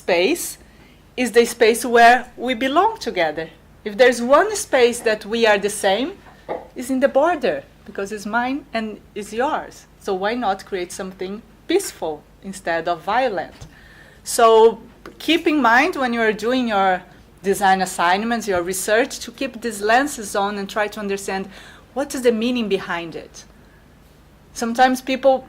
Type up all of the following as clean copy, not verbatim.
space is the space where we belong together. If there's one space that we are the same, it's in the border, because it's mine and it's yours. So why not create something peaceful instead of violent? So keep in mind when you are doing your design assignments, your research, to keep these lenses on and try to understand what is the meaning behind it. Sometimes people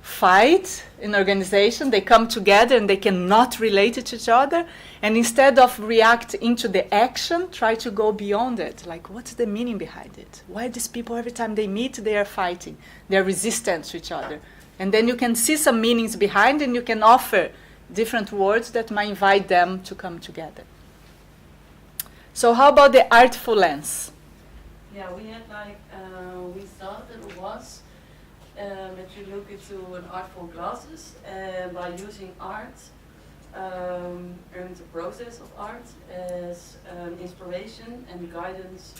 fight in organization, they come together and they cannot relate to each other, and instead of react into the action, try to go beyond it. Like, what's the meaning behind it? Why these people, every time they meet, they are fighting, they're resistant to each other? And then you can see some meanings behind, and you can offer different words that might invite them to come together. So how about the artful lens? Yeah, we had we thought that it was that you look into an artful glasses by using art and the process of art as inspiration and guidance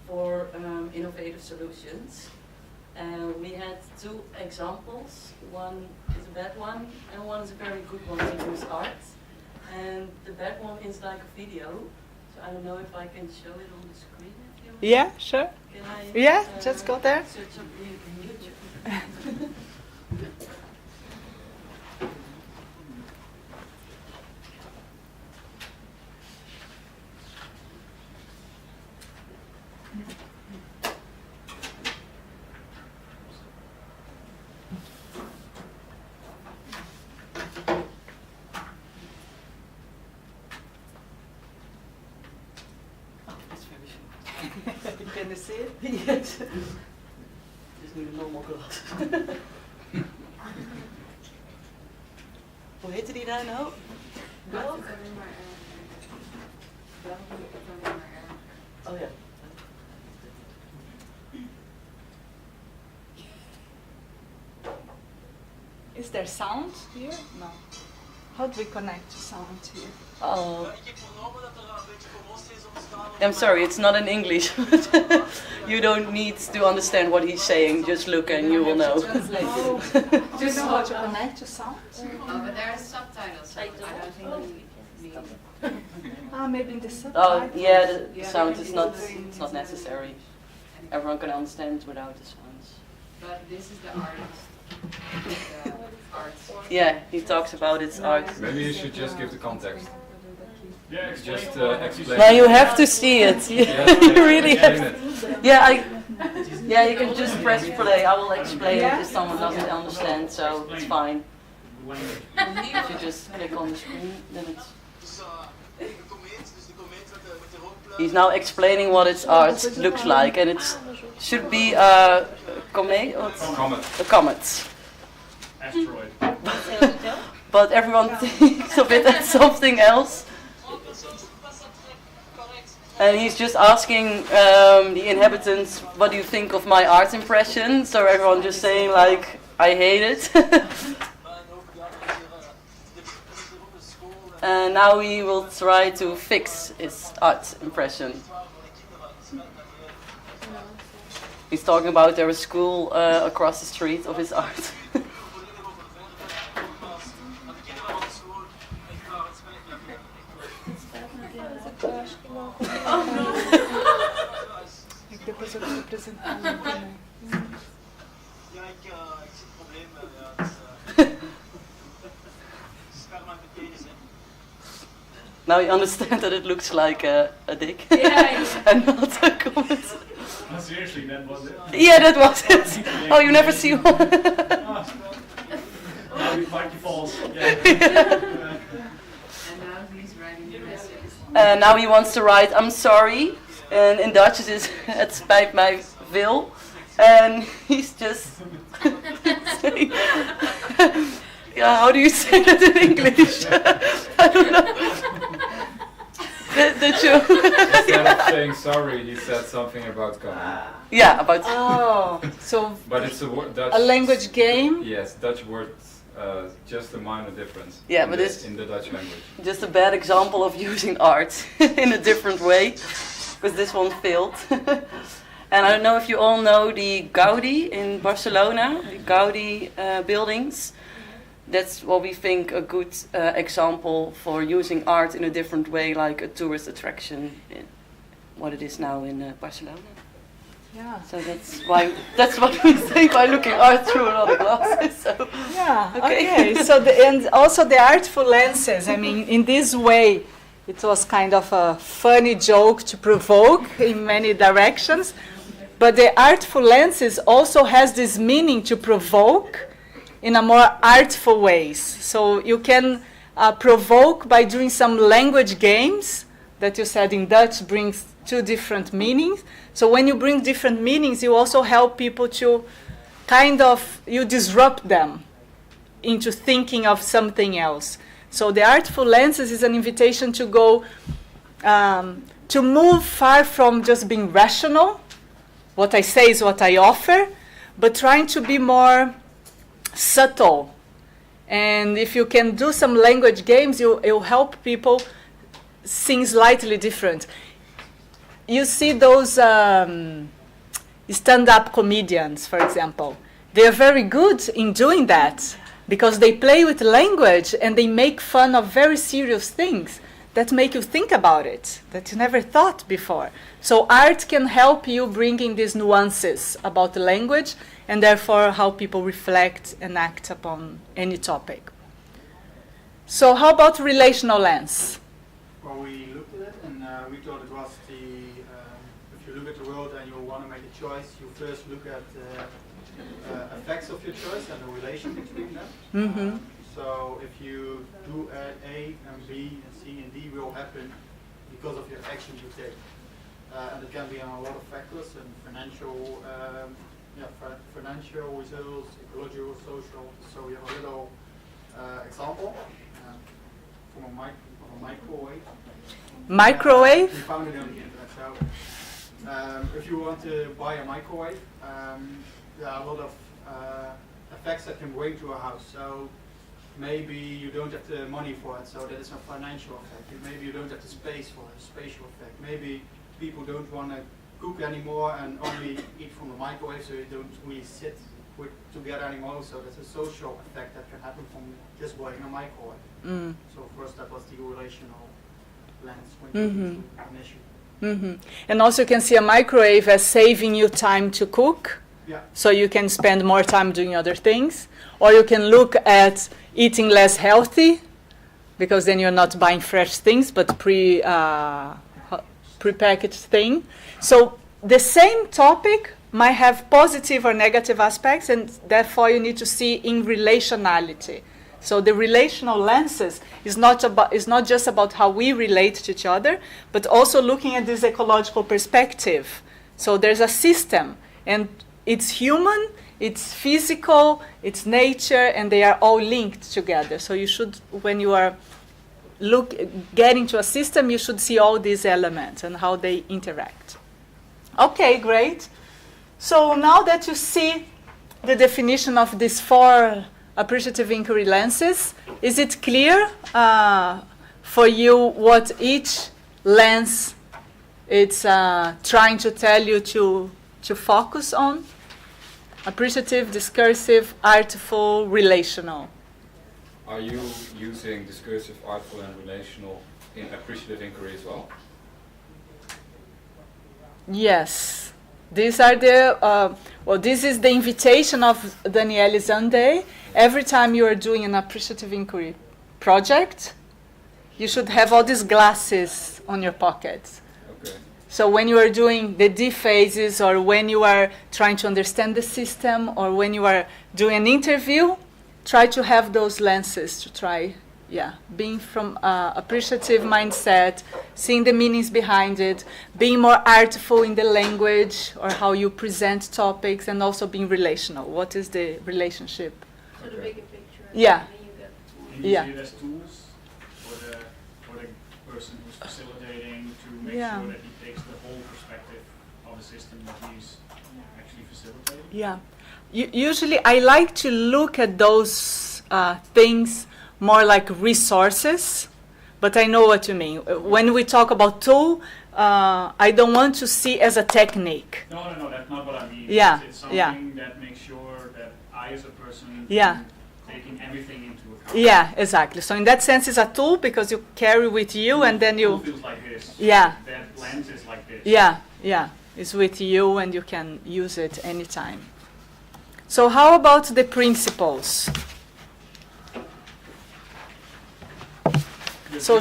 for innovative solutions. We had two examples. One is a bad one and one is a very good one to use art. And the bad one is like a video. So I don't know if I can show it on the screen. If you want. Yeah, sure. Can I, Yeah, just go there. Search up in YouTube. Can you see it? Yes. Just need a normal glass. Hoe heette die daar nou? Welk? Oh ja. Is there sound here? No. How do we connect to sound here? Oh. I'm sorry, it's not in English. You don't need to understand what he's saying. Just look and you will know. Do you know how to connect to sound? Oh, but there are subtitles, so I don't think we need. Maybe in the subtitles. Oh yeah, the sound is not. It's not necessary. Everyone can understand without the sounds. But this is the artist. The art. Yeah, he talks about its art. Maybe you should just give the context. Yeah, just explain. Yeah, you have to see it. You really have to. Explain it. Yeah, you can just press play. I will explain it if someone doesn't understand, so it's fine. If you just click on the screen, then it's. He's now explaining what its art looks like, and it should be a comet. A comet. Asteroid. But everyone thinks of it as something else. And he's just asking the inhabitants, what do you think of my art impression? So everyone just saying like, I hate it. And now he will try to fix his art impression. He's talking about there was a school across the street of his art. Depois eu vou apresentar também. Now you understand that it looks like a dick. Yeah. And not a comment. Oh, seriously, that was it? Yeah, that was it. Oh, you never see one. Like false. Yeah. And now he's writing the message. Now he wants to write, I'm sorry. And in Dutch it is, het spijt mij veel. And he's just saying, yeah, how do you say that in English? I don't know. That you Instead of saying sorry, he said something about coming. Yeah, about. Oh, so But it's a Dutch. a language game? Yes, Dutch word. Just a minor difference. Yeah, in but it's in the Dutch language. Just a bad example of using art in a different way, because this one failed. And I don't know if you all know the Gaudi in Barcelona, the Gaudi buildings. that's what we think a good example for using art in a different way, like a tourist attraction, in what it is now in Barcelona. Yeah. So that's what we say by looking art through another glasses. So. Yeah. Okay. So and also the artful lenses. I mean, in this way, it was kind of a funny joke to provoke in many directions, but the artful lenses also has this meaning to provoke in a more artful ways. So you can provoke by doing some language games that you said in Dutch brings two different meanings. So when you bring different meanings, you also help people to you disrupt them into thinking of something else. So the artful lenses is an invitation to go, to move far from just being rational. What I say is what I offer, but trying to be more subtle. And if you can do some language games, you'll help people see slightly different. You see those stand-up comedians, for example. They are very good in doing that because they play with language and they make fun of very serious things that make you think about it, that you never thought before. So art can help you bring in these nuances about the language and therefore how people reflect and act upon any topic. So how about relational lens? Well, we looked at it and we thought it was if you look at the world and you want to make a choice, you first look at the effects of your choice and the relation between them. Mm-hmm. So if you do A and B and C and D will happen because of your actions you take. And it can be on a lot of factors and financial results, ecological, social. So we have a little example from a microwave. Microwave? We found it on the internet. So if you want to buy a microwave, there are a lot of effects that can bring to a house. So maybe you don't have the money for it, so that is a financial effect. Maybe you don't have the space for it, a spatial effect. Maybe people don't want to cook anymore and only eat from the microwave, so you don't really sit together anymore. So that's a social effect that can happen from just buying a microwave. Mm. So of course that was the relational lens when Mm-hmm. you an issue. Mm-hmm. And also you can see a microwave as saving you time to cook. Yeah. So you can spend more time doing other things. Or you can look at eating less healthy, because then you're not buying fresh things, but prepackaged thing. So the same topic might have positive or negative aspects, and therefore you need to see in relationality. So the relational lenses is not just about how we relate to each other, but also looking at this ecological perspective. So there's a system, and it's human, it's physical, it's nature, and they are all linked together. So you should, when you are getting to a system, you should see all these elements and how they interact. Okay, great. So now that you see the definition of these 4 appreciative inquiry lenses, is it clear for you what each lens is trying to tell you to focus on? Appreciative, discursive, artful, relational. Are you using discursive, artful, and relational in appreciative inquiry as well? Yes. These are this is the invitation of Danielle Sunday. Every time you are doing an appreciative inquiry project, you should have all these glasses on your pockets. Okay. So when you are doing the D phases, or when you are trying to understand the system, or when you are doing an interview, try to have those lenses to try, being from appreciative mindset, seeing the meanings behind it, being more artful in the language or how you present topics, and also being relational. What is the relationship? So the bigger picture. Yeah. And you Yeah. see it as tools for the person who's facilitating to make Yeah. sure that he takes the whole perspective of the system that he's actually facilitating. Yeah. Usually I like to look at those things more like resources, but I know what you mean. When we talk about tool, I don't want to see as a technique. No, that's not what I mean. Yeah, It's something yeah. that makes sure that I as a person Yeah. can taking everything into account. Yeah, exactly. So in that sense, it's a tool because you carry with you, and then It you. feels like this. Yeah. That lens is like this. Yeah, yeah. It's with you, and you can use it anytime. So how about the principles? Yes, So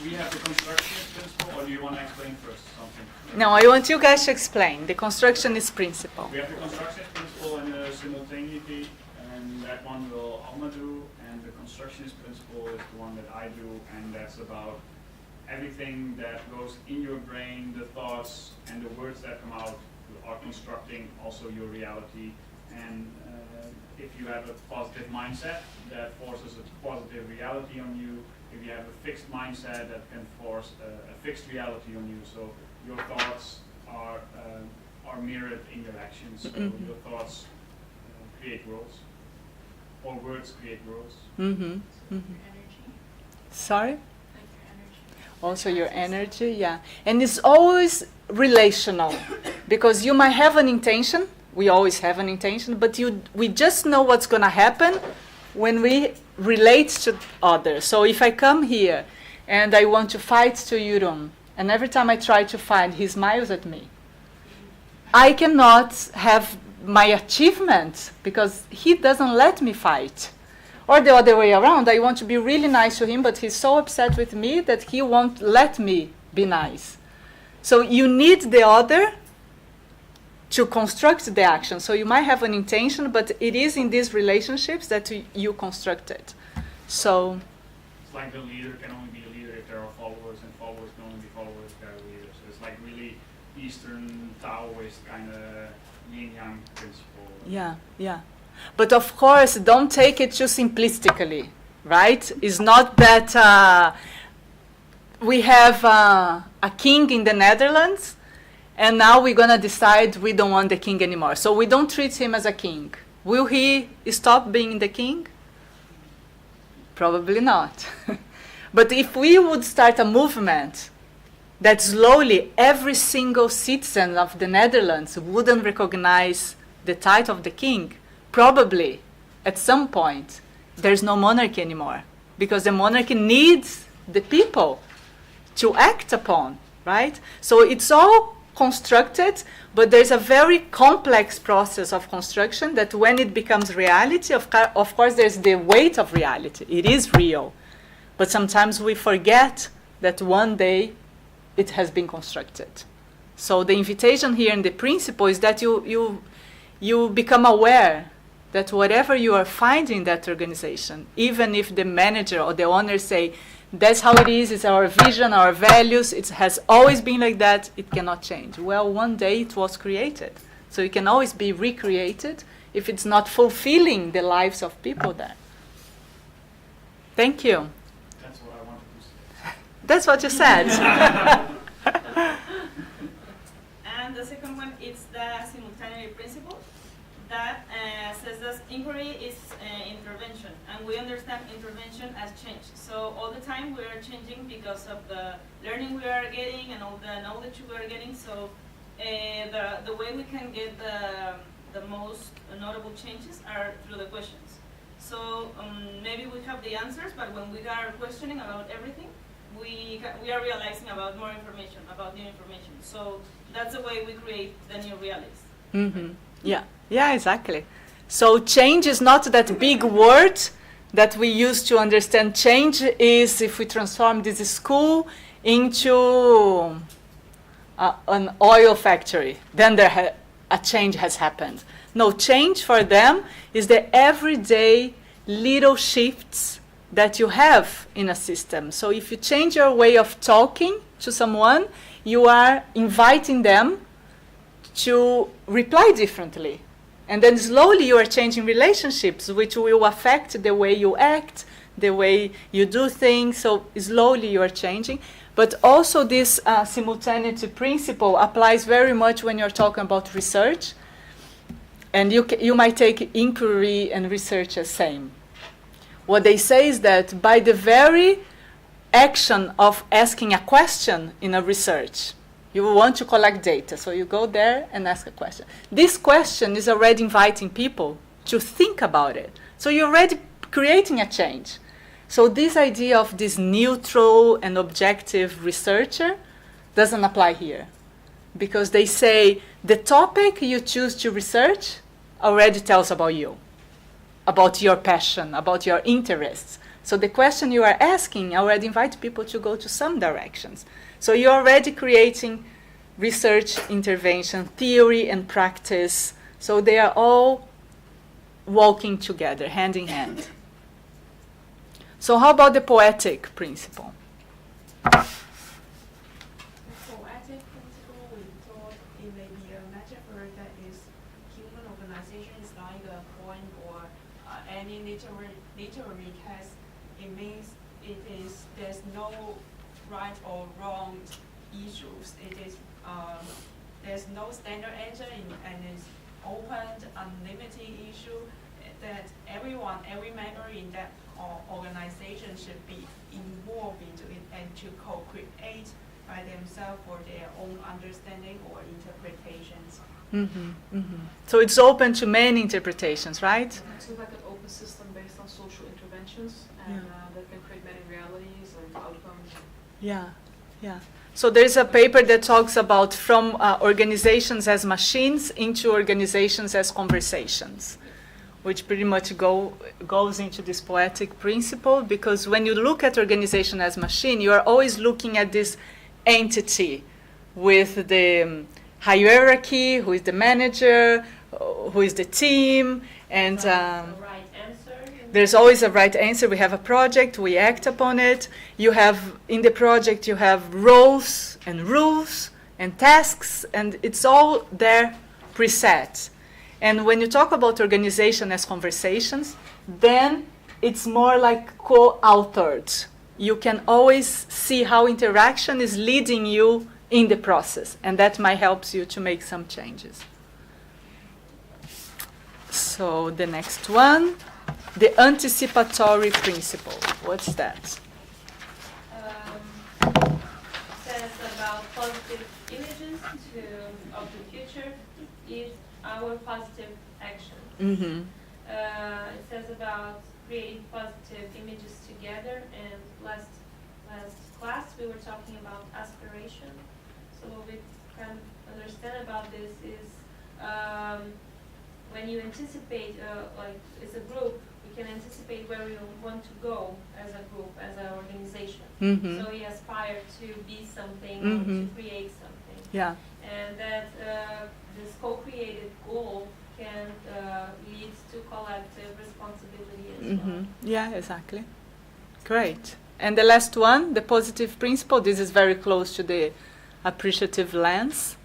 we have the constructionist principle, or do you want to explain first something? No, I want you guys to explain. The constructionist principle. We have the constructionist principle and the simultaneity, and that one will Alma do, and the constructionist principle is the one that I do, and that's about everything that goes in your brain, the thoughts and the words that come out are constructing also your reality. And if you have a positive mindset, that forces a positive reality on you. If you have a fixed mindset, that can force a fixed reality on you. So your thoughts are mirrored in your actions. So your thoughts create worlds, or words create worlds. Sorry? Also your energy, yeah. And it's always relational because you might have an intention, we always have an intention, but we just know what's going to happen when we relate to others. So if I come here and I want to fight to Yurum, and every time I try to fight, he smiles at me, I cannot have my achievement because he doesn't let me fight. Or the other way around, I want to be really nice to him, but he's so upset with me that he won't let me be nice. So you need the other to construct the action. So you might have an intention, but it is in these relationships that you construct it. So it's like the leader can only be a leader if there are followers, and followers can only be followers if there are leaders. So it's like really Eastern Taoist kind of yin-yang principle. yeah, yeah. But of course, don't take it too simplistically, right? It's not that we have a king in the Netherlands, and now we're going to decide we don't want the king anymore. So we don't treat him as a king. Will he stop being the king? Probably not. But if we would start a movement that slowly every single citizen of the Netherlands wouldn't recognize the title of the king, probably at some point there's no monarchy anymore, because the monarchy needs the people to act upon, right? So it's all constructed, but there's a very complex process of construction that when it becomes reality, of course there's the weight of reality. It is real. But sometimes we forget that one day it has been constructed. So the invitation here in the principle is that you become aware that whatever you are finding in that organization, even if the manager or the owner say, that's how it is, it's our vision, our values, it has always been like that, it cannot change. Well, one day it was created. So it can always be recreated if it's not fulfilling the lives of people there. Thank you. That's what I wanted to say. That's what you said. And the second one is the simultaneity principle that says that inquiry is intervention, and we understand intervention as change. So all the time we are changing because of the learning we are getting and all the knowledge we are getting. So the way we can get the most notable changes are through the questions. So maybe we have the answers, but when we are questioning about everything, we are realizing about more information, about new information. So that's the way we create the new realities. Mm-hmm. Yeah, exactly. So change is not that big word that we use to understand change. Is if we transform this school into an oil factory, then a change has happened. No, change for them is the everyday little shifts that you have in a system. So if you change your way of talking to someone, you are inviting them to reply differently. And then slowly you are changing relationships, which will affect the way you act, the way you do things. So slowly you are changing. But also this simultaneity principle applies very much when you're talking about research. And you might take inquiry and research as same. What they say is that by the very action of asking a question in a research, you want to collect data, so you go there and ask a question. This question is already inviting people to think about it. So you're already creating a change. So this idea of this neutral and objective researcher doesn't apply here, because they say the topic you choose to research already tells about you, about your passion, about your interests. So the question you are asking already invites people to go to some directions. So you're already creating research, intervention, theory, and practice. So they are all walking together, hand in hand. So how about the poetic principle? Poetic principle, we thought it may be a metaphor that is human organization is like a coin or any literary text. It means there's no right or wrong issues. It is there's no standard answer and it's open, unlimited issue that everyone, every member in that organization should be involved into it and to co-create by themselves for their own understanding or interpretations. So it's open to many interpretations, right? It's like an open system based on social interventions, and that can create many realities and outcomes. Yeah, yeah. So there's a paper that talks about from organizations as machines into organizations as conversations, which pretty much goes into this poetic principle, because when you look at organization as machine, you are always looking at this entity with the hierarchy, who is the manager, who is the team, and there's always a right answer. We have a project, we act upon it. You have, in the project, you have roles and rules and tasks, and it's all there preset. And when you talk about organization as conversations, then it's more like co-authored. You can always see how interaction is leading you in the process, and that might help you to make some changes. So the next one, the anticipatory principle. What's that? Says about positive images of the future is our positive action. It says about creating positive images together, and last class we were talking about aspiration. So what we can understand about this is when you anticipate, like as a group, we can anticipate where we want to go as a group, as an organization. So we aspire to be something, or to create something. Yeah. And that this co-created goal can lead to collective responsibility as well. Yeah, exactly. Great. And the last one, the positive principle. This is very close to the appreciative lens.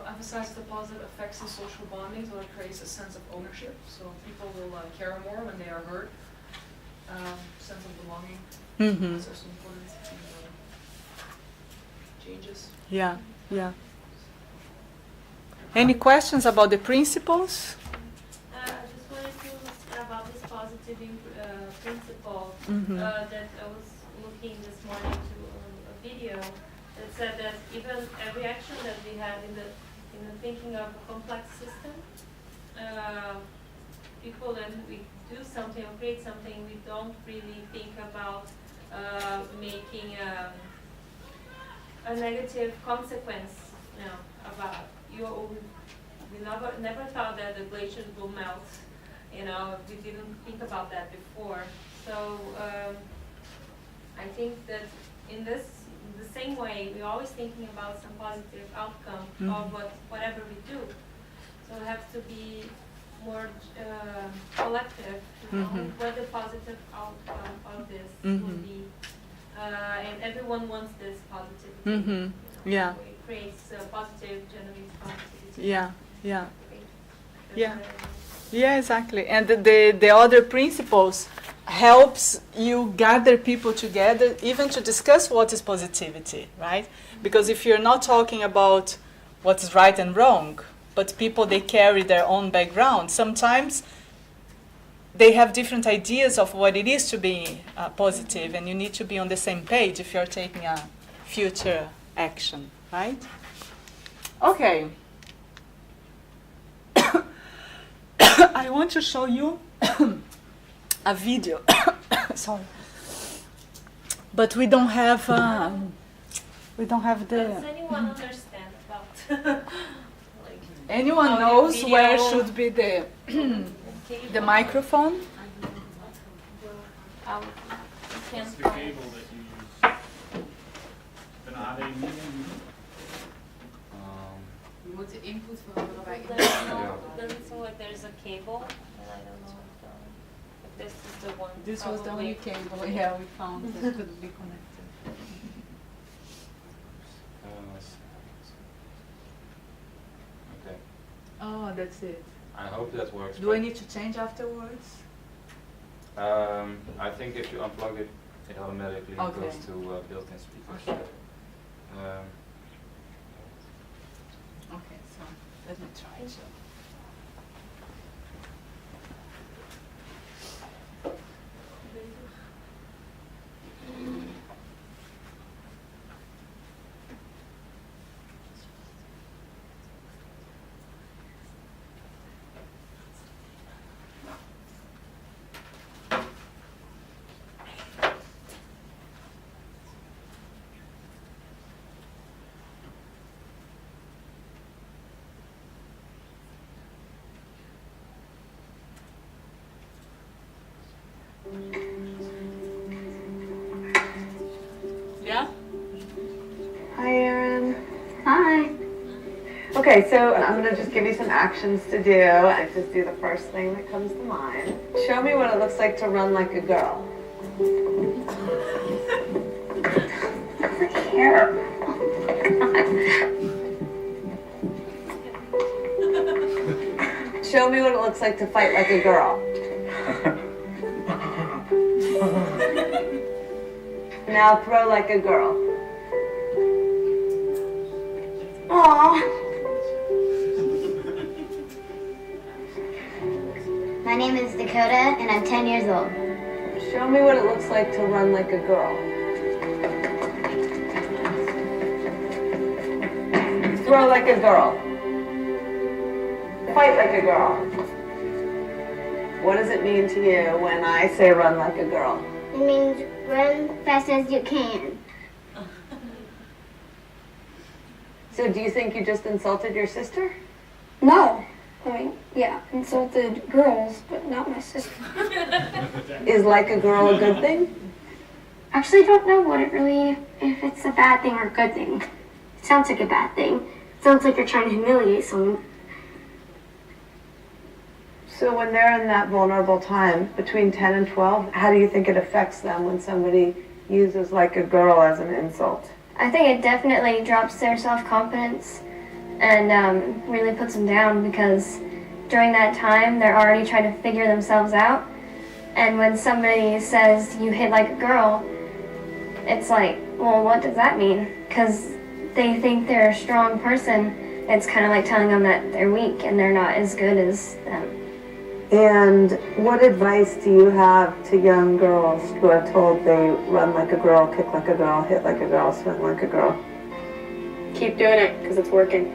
Emphasize the positive effects of social bonding, so it creates a sense of ownership. So people will care more when they are heard. Sense of belonging. That's also important. Changes. Yeah, yeah. Any questions about the principles? I just wanted to say about this positive principle that I was looking this morning to a video that said that even every action that we have in the thinking of a complex system, people when we do something or create something, we don't really think about making a negative consequence, about we never thought that the glaciers will melt. We didn't think about that before. So I think that in the same way, we're always thinking about some positive outcome of whatever we do. So we have to be more collective to know what the positive outcome of this will be. And everyone wants this positivity. Yeah. It creates positive, generates positivity. Yeah, yeah. Yeah. Yeah, exactly. And the other principles helps you gather people together even to discuss what is positivity, right? Because if you're not talking about what's right and wrong, but people, they carry their own background, sometimes they have different ideas of what it is to be positive, and you need to be on the same page if you're taking a future action, right? Okay. I want to show you a video. Sorry, but we don't have the. Does anyone understand about? Anyone audio, knows video? where should be the the microphone? What's the cable that you use? Een HDMI? Je moet de input veranderen bij Doesn't seem like there's a cable, and I don't know if this is the one. This was the only cable, yeah, we found that could be connected. Okay. Oh, that's it. I hope that works. Do I need to change afterwards? I think if you unplug it, it automatically Okay. goes to built-in speakers. Okay. Um, Okay, so let me try. So. Yeah? Hi, Erin. Hi. Okay, so I'm going to just give you some actions to do. I just do the first thing that comes to mind. Show me what it looks like to run like a girl. Look here. Show me what it looks like to fight like a girl. Now throw like a girl. Aww. My name is Dakota, and I'm 10 years old. Show me what it looks like to run like a girl. Throw like a girl. Fight like a girl. What does it mean to you when I say run like a girl? It means run fast as you can. So do you think you just insulted your sister? No. I mean, yeah, insulted girls, but not my sister. Is like a girl a good thing? Actually, I don't know what it really, if it's a bad thing or a good thing. It sounds like a bad thing. It sounds like you're trying to humiliate someone. So when they're in that vulnerable time, between 10 and 12, how do you think it affects them when somebody uses like a girl as an insult? I think it definitely drops their self-confidence and really puts them down because during that time, they're already trying to figure themselves out. And when somebody says you hit like a girl, it's like, well, what does that mean? Because they think they're a strong person. It's kind of like telling them that they're weak and they're not as good as them. And what advice do you have to young girls who are told they run like a girl, kick like a girl, hit like a girl, swim like a girl? Keep doing it because it's working.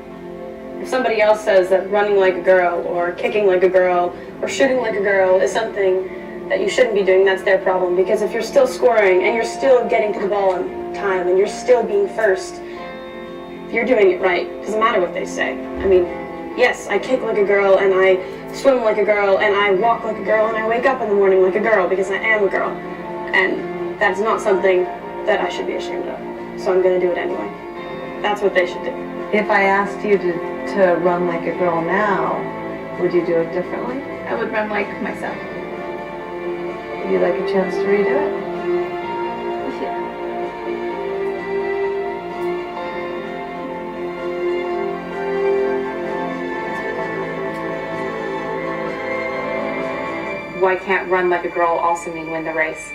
If somebody else says that running like a girl or kicking like a girl or shooting like a girl is something that you shouldn't be doing, that's their problem. Because if you're still scoring and you're still getting to the ball on time and you're still being first, you're doing it right. It doesn't matter what they say. I mean, yes, I kick like a girl and I swim like a girl and I walk like a girl and I wake up in the morning like a girl because I am a girl. And that's not something that I should be ashamed of. So I'm going to do it anyway. That's what they should do. If I asked you to run like a girl now, would you do it differently? I would run like myself. Would you like a chance to redo it? Why can't run like a girl also mean win the race?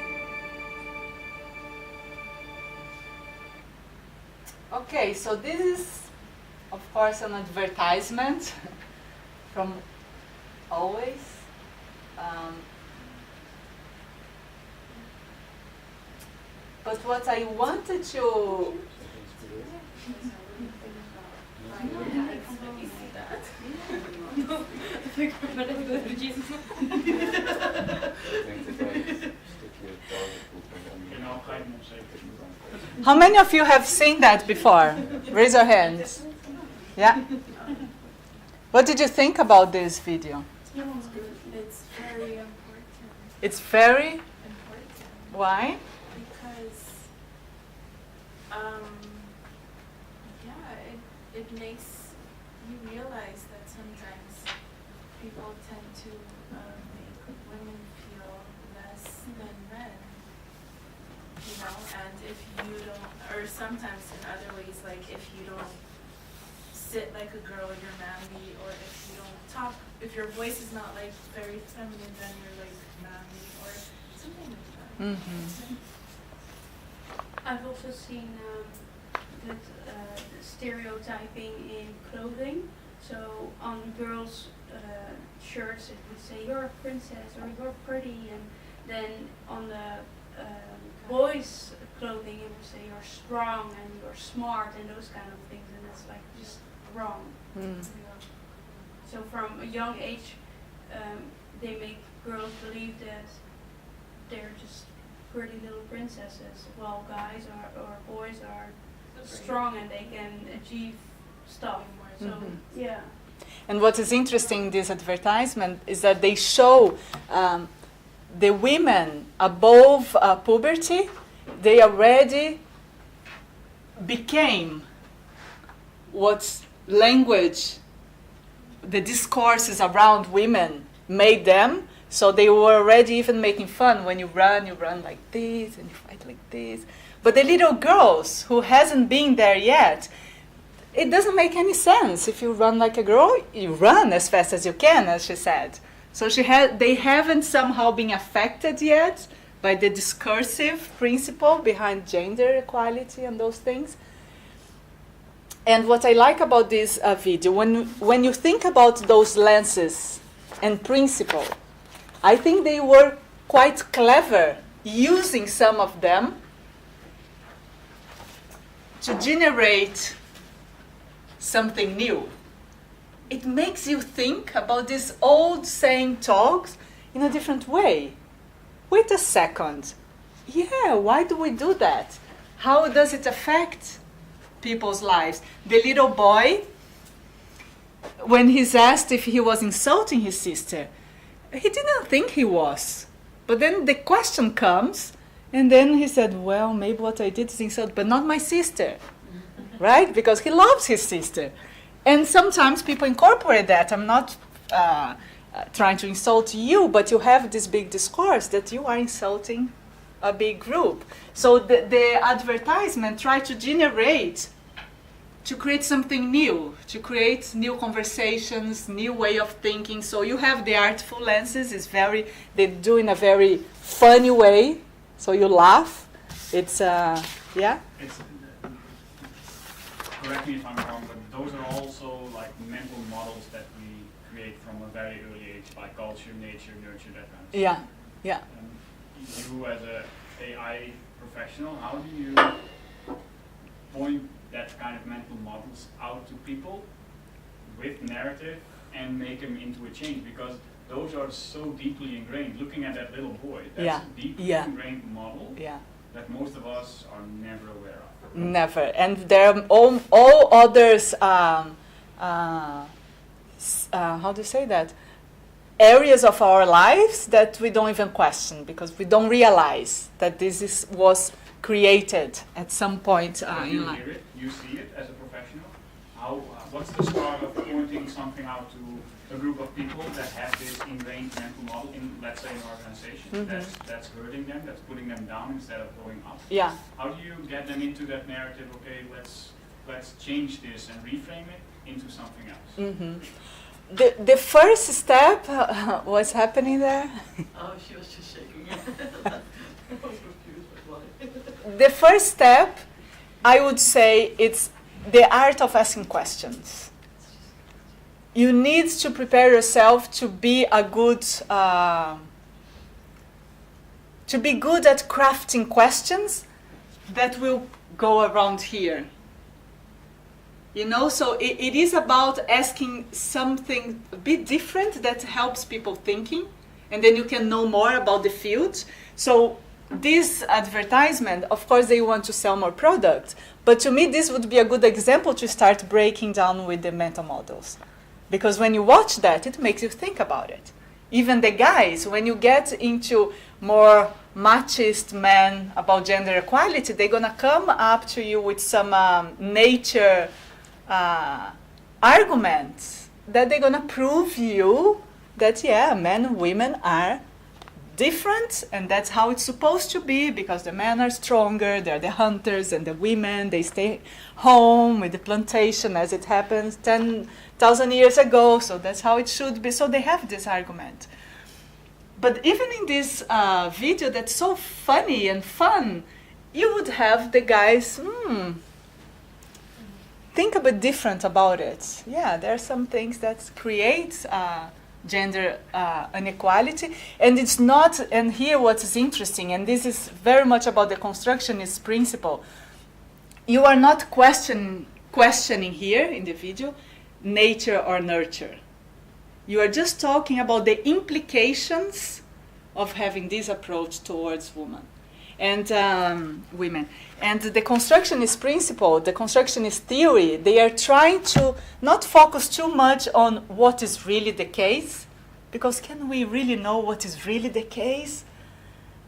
Okay, so this is, of course, an advertisement from Always. But what I wanted to... figure out how to go to Jesus. How many of you have seen that before? Raise your hands. Yeah? What did you think about this video? It's very important. It's very? Important. Why? Because, it makes you realize that sometimes people tend to make women feel less than men. You know, and if you don't, or sometimes in other ways, like if you don't sit like a girl, you're manly, or if you don't talk, if your voice is not like very feminine, then you're like manly, or something like that. Mm-hmm. I've also seen that stereotyping in clothing. So on girls' shirts, it would say you're a princess or you're pretty, and then on the boys' clothing, it would say you're strong and you're smart and those kind of things, and that's like just wrong. Mm. So from a young age, they make girls believe that they're just pretty little princesses, while guys or boys are strong and they can achieve stuff. So yeah. And what is interesting in this advertisement is that they show the women above puberty, they already became what language, the discourses around women made them. So they were already even making fun. When you run like this, and you fight like this. But the little girls who hasn't been there yet, it doesn't make any sense. If you run like a girl, you run as fast as you can, as she said. So they haven't somehow been affected yet by the discursive principle behind gender equality and those things. And what I like about this video, when you think about those lenses and principle, I think they were quite clever using some of them to generate something new. It makes you think about these old saying talks in a different way. Wait a second. Yeah, why do we do that? How does it affect people's lives? The little boy, when he's asked if he was insulting his sister, he didn't think he was. But then the question comes, and then he said, well, maybe what I did is insult, but not my sister. Right? Because he loves his sister. And sometimes people incorporate that. I'm not trying to insult you, but you have this big discourse that you are insulting a big group. So the advertisement tried to generate, to create something new, to create new conversations, new way of thinking. So you have the artful lenses. They do in a very funny way. So you laugh. It's, yeah? Correct me if I'm wrong, but those are also like mental models that we create from a very early age, like culture, nature, nurture, that kind of stuff. Yeah, yeah. You as a AI professional, how do you point that kind of mental models out to people with narrative and make them into a change? Because those are so deeply ingrained. Looking at that little boy, that's a deeply ingrained model that most of us are never aware of. Never. And there are all others, how do you say that? Areas of our lives that we don't even question because we don't realize that this was created at some point in life. You hear it, you see it as a professional. What's the start of pointing something out to a group of people that have this ingrained mental model in, let's say, an organization that's hurting them, that's putting them down instead of going up? Yeah. How do you get them into that narrative? Okay, let's change this and reframe it into something else. Mm-hmm. The first step, what's happening there? Oh, she was just shaking. The first step, I would say, it's the art of asking questions. You need to prepare yourself to be a good, to be good at crafting questions that will go around here. You know, so it is about asking something a bit different that helps people thinking, and then you can know more about the field. So this advertisement, of course, they want to sell more products, but to me, this would be a good example to start breaking down with the mental models. Because when you watch that, it makes you think about it. Even the guys, when you get into more machist men about gender equality, they're going to come up to you with some nature arguments that they're going to prove you that, yeah, men and women are different, and that's how it's supposed to be, because the men are stronger, they're the hunters, and the women, they stay home with the plantation as it happens 10,000 years ago, so that's how it should be. So they have this argument. But even in this video that's so funny and fun, you would have the guys, think a bit different about it. Yeah, there are some things that create gender inequality, and it's not, and here what is interesting, and this is very much about the constructionist principle, you are not questioning here in the video nature or nurture. You are just talking about the implications of having this approach towards women and women. And the constructionist principle, the constructionist theory, they are trying to not focus too much on what is really the case, because can we really know what is really the case?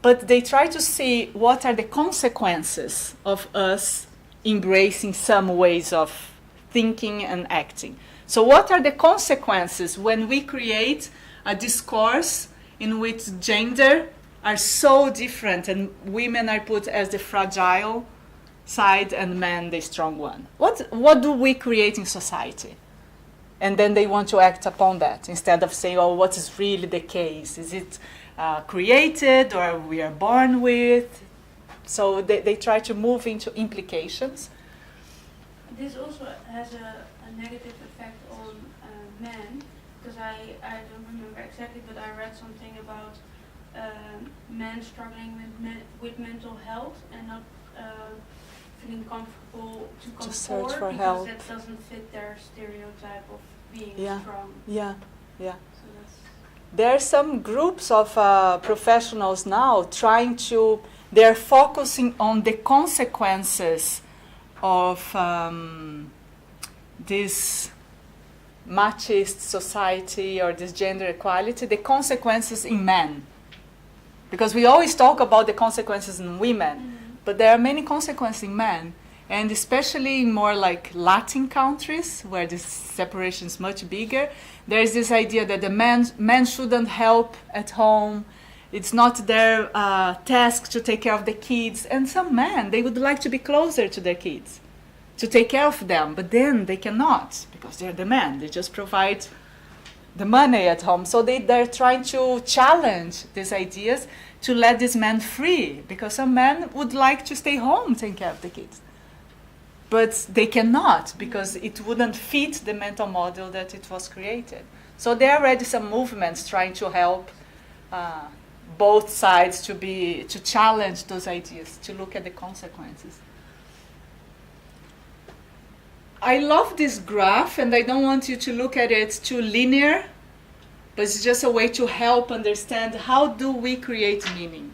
But they try to see what are the consequences of us embracing some ways of thinking and acting. So what are the consequences when we create a discourse in which gender are so different and women are put as the fragile side and men the strong one? What do we create in society? And then they want to act upon that instead of saying, oh, what is really the case? Is it created or we are born with? So they try to move into implications. This also has a negative effect on men, because I don't remember exactly, but I read something about men struggling with mental health and not feeling comfortable to come search forward for because help. that doesn't fit their stereotype of being strong. Yeah. So that's There are some groups of professionals now they're focusing on the consequences of this machist society or this gender equality, the consequences in men. Because we always talk about the consequences in women, but there are many consequences in men. And especially in more like Latin countries, where this separation is much bigger, there is this idea that the men shouldn't help at home. It's not their task to take care of the kids. And some men, they would like to be closer to their kids, to take care of them, but then they cannot because they're the men. They just provide the money at home. So they're trying to challenge these ideas to let these men free, because some men would like to stay home taking care of the kids. But they cannot, because it wouldn't fit the mental model that it was created. So there are already some movements trying to help both sides to challenge those ideas, to look at the consequences. I love this graph, and I don't want you to look at it too linear, but it's just a way to help understand how do we create meaning.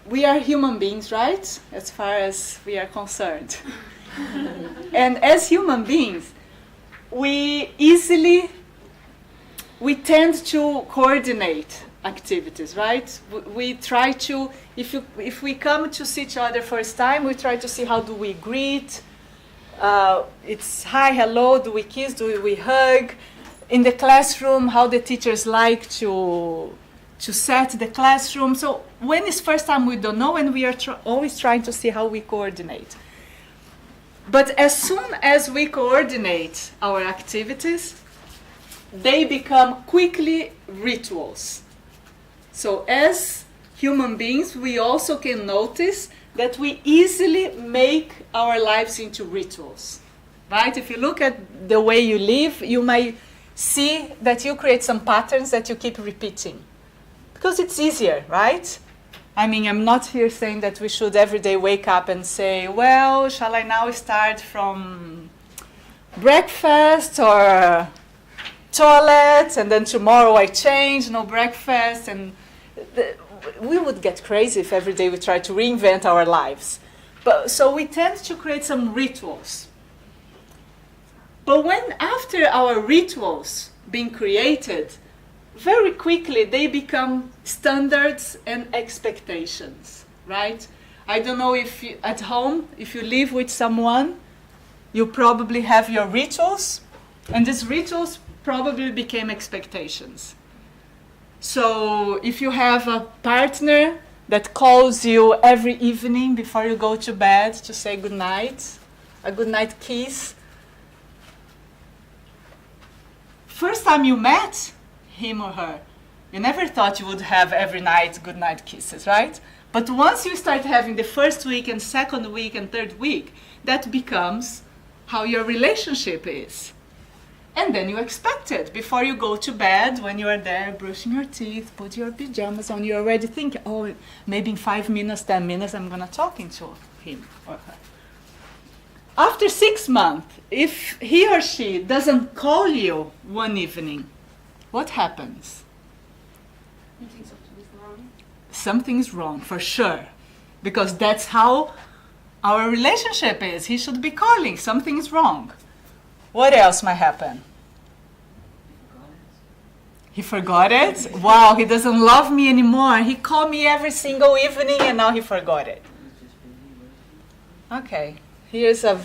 We are human beings, right? As far as we are concerned. And as human beings, we tend to coordinate activities, right? We try to, if we come to see each other first time, we try to see how do we greet. It's hi, hello, do we kiss, do we hug? In the classroom, how the teachers like to set the classroom. So when it's first time, we don't know, and we are always trying to see how we coordinate. But as soon as we coordinate our activities, they become quickly rituals. So as human beings, we also can notice that we easily make our lives into rituals, right? If you look at the way you live, you might see that you create some patterns that you keep repeating. Because it's easier, right? I mean, I'm not here saying that we should every day wake up and say, well, shall I now start from breakfast or toilet, and then tomorrow I change, no breakfast, and we would get crazy if every day we try to reinvent our lives. So we tend to create some rituals. But when after our rituals being created, very quickly they become standards and expectations, right? I don't know if you, at home, if you live with someone, you probably have your rituals, and these rituals probably became expectations. So if you have a partner that calls you every evening before you go to bed to say goodnight, a goodnight kiss. First time you met him or her, you never thought you would have every night goodnight kisses, right? But once you start having the first week and second week and third week, that becomes how your relationship is. And then you expect it. Before you go to bed, when you are there brushing your teeth, put your pajamas on, you're already thinking, oh, maybe in 5 minutes, 10 minutes, I'm going to talk to him or her. After 6 months, if he or she doesn't call you one evening, what happens? Something's wrong, for sure. Because that's how our relationship is. He should be calling. Something's wrong. What else might happen? He forgot it? Wow, he doesn't love me anymore. He called me every single evening and now he forgot it. Okay, here's a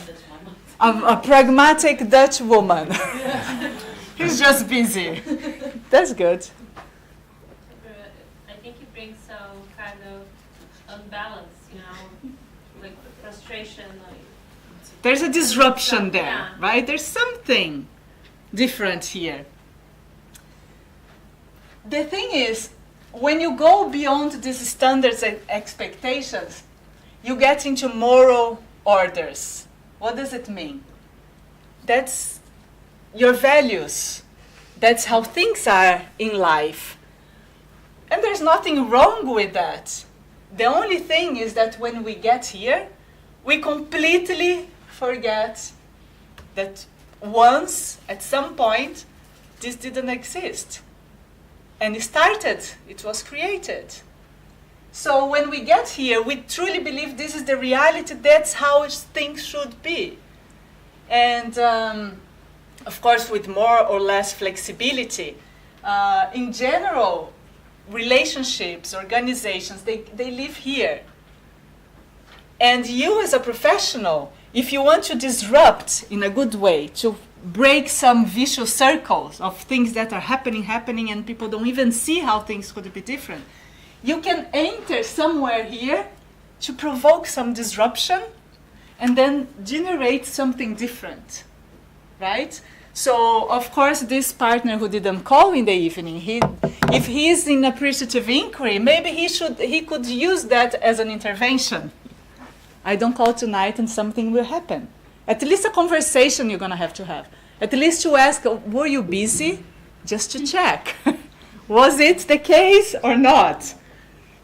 pragmatic Dutch woman. He's just busy. That's good. I think it brings some kind of unbalance, you know, like frustration. There's a disruption there, yeah. right? There's something different here. The thing is, when you go beyond these standards and expectations, you get into moral orders. What does it mean? That's your values. That's how things are in life. And there's nothing wrong with that. The only thing is that when we get here, we completely forget that once, at some point, this didn't exist. And it started, it was created. So when we get here, we truly believe this is the reality, that's how things should be. And of course, with more or less flexibility. In general, relationships, organizations, they live here. And you as a professional, if you want to disrupt in a good way, to break some vicious circles of things that are happening and people don't even see how things could be different, you can enter somewhere here to provoke some disruption and then generate something different, right? So, of course, this partner who didn't call in the evening, if he's in appreciative inquiry, maybe he could use that as an intervention. I don't call tonight and something will happen. At least a conversation you're going to have. At least to ask, were you busy? Just to check. Was it the case or not?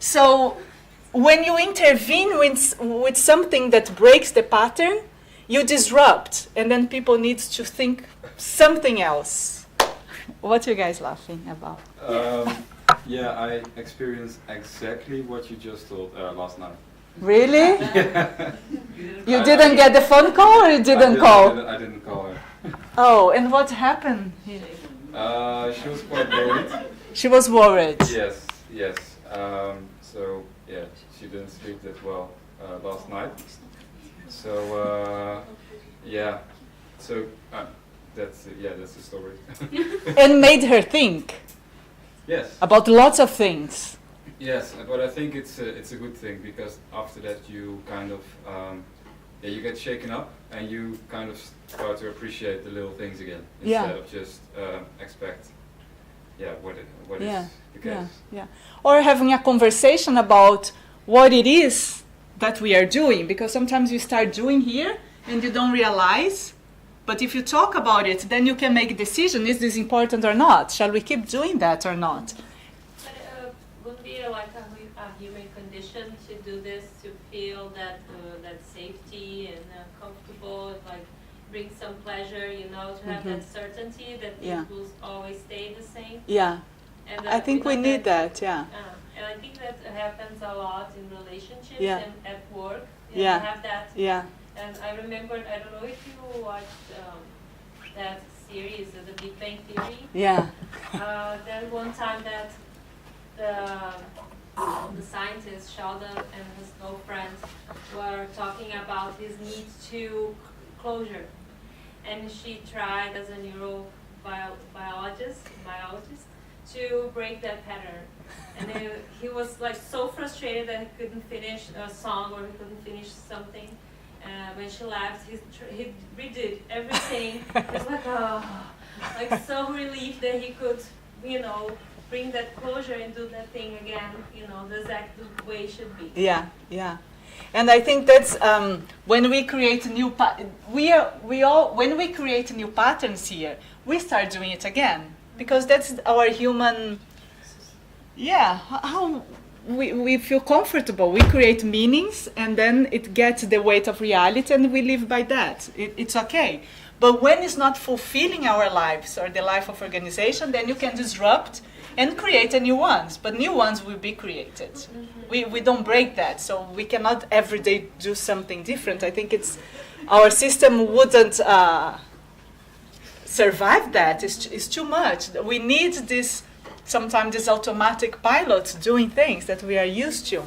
So when you intervene with something that breaks the pattern, you disrupt, and then people need to think something else. What are you guys laughing about? Yeah, I experienced exactly what you just told last night. Really? You didn't get the phone call or you didn't call? I didn't call her. Oh, and what happened? She was quite worried. She was worried. Yes. So, yeah, she didn't sleep that well last night. So, yeah. So, that's the story. And made her think. Yes. About lots of things. Yes, but I think it's a good thing because after that you kind of you get shaken up and you kind of start to appreciate the little things again instead of just expect what is the case. Yeah. Or having a conversation about what it is that we are doing, because sometimes you start doing here and you don't realize. But if you talk about it, then you can make a decision: is this important or not? Shall we keep doing that or not? Would be like human condition to do this, to feel that that safety and comfortable, like bring some pleasure, you know, to have that certainty that things will always stay the same. Yeah. And I think we need that, yeah. And I think that happens a lot in relationships and at work. You Yeah. have that. Yeah. And I remembered, I don't know if you watched that series, The Big Bang Theory. Yeah. There's one time that the scientist Sheldon and his girlfriend were talking about his need to closure, and she tried as a neurobiologist to break that pattern. And he was like so frustrated that he couldn't finish a song or he couldn't finish something. When she left, he redid everything. It was like, like so relieved that he could, you know, bring that closure and do that thing again, you know, the exact way it should be. Yeah, yeah. And I think that's when we create new when we create new patterns here, we start doing it again, because that's our human. Yeah, how we feel comfortable. We create meanings, and then it gets the weight of reality, and we live by that. It's okay. But when it's not fulfilling our lives or the life of organization, then you can disrupt and create new ones. But new ones will be created. We don't break that, so we cannot every day do something different. I think our system wouldn't survive that. It's too much. We need sometimes this automatic pilot doing things that we are used to.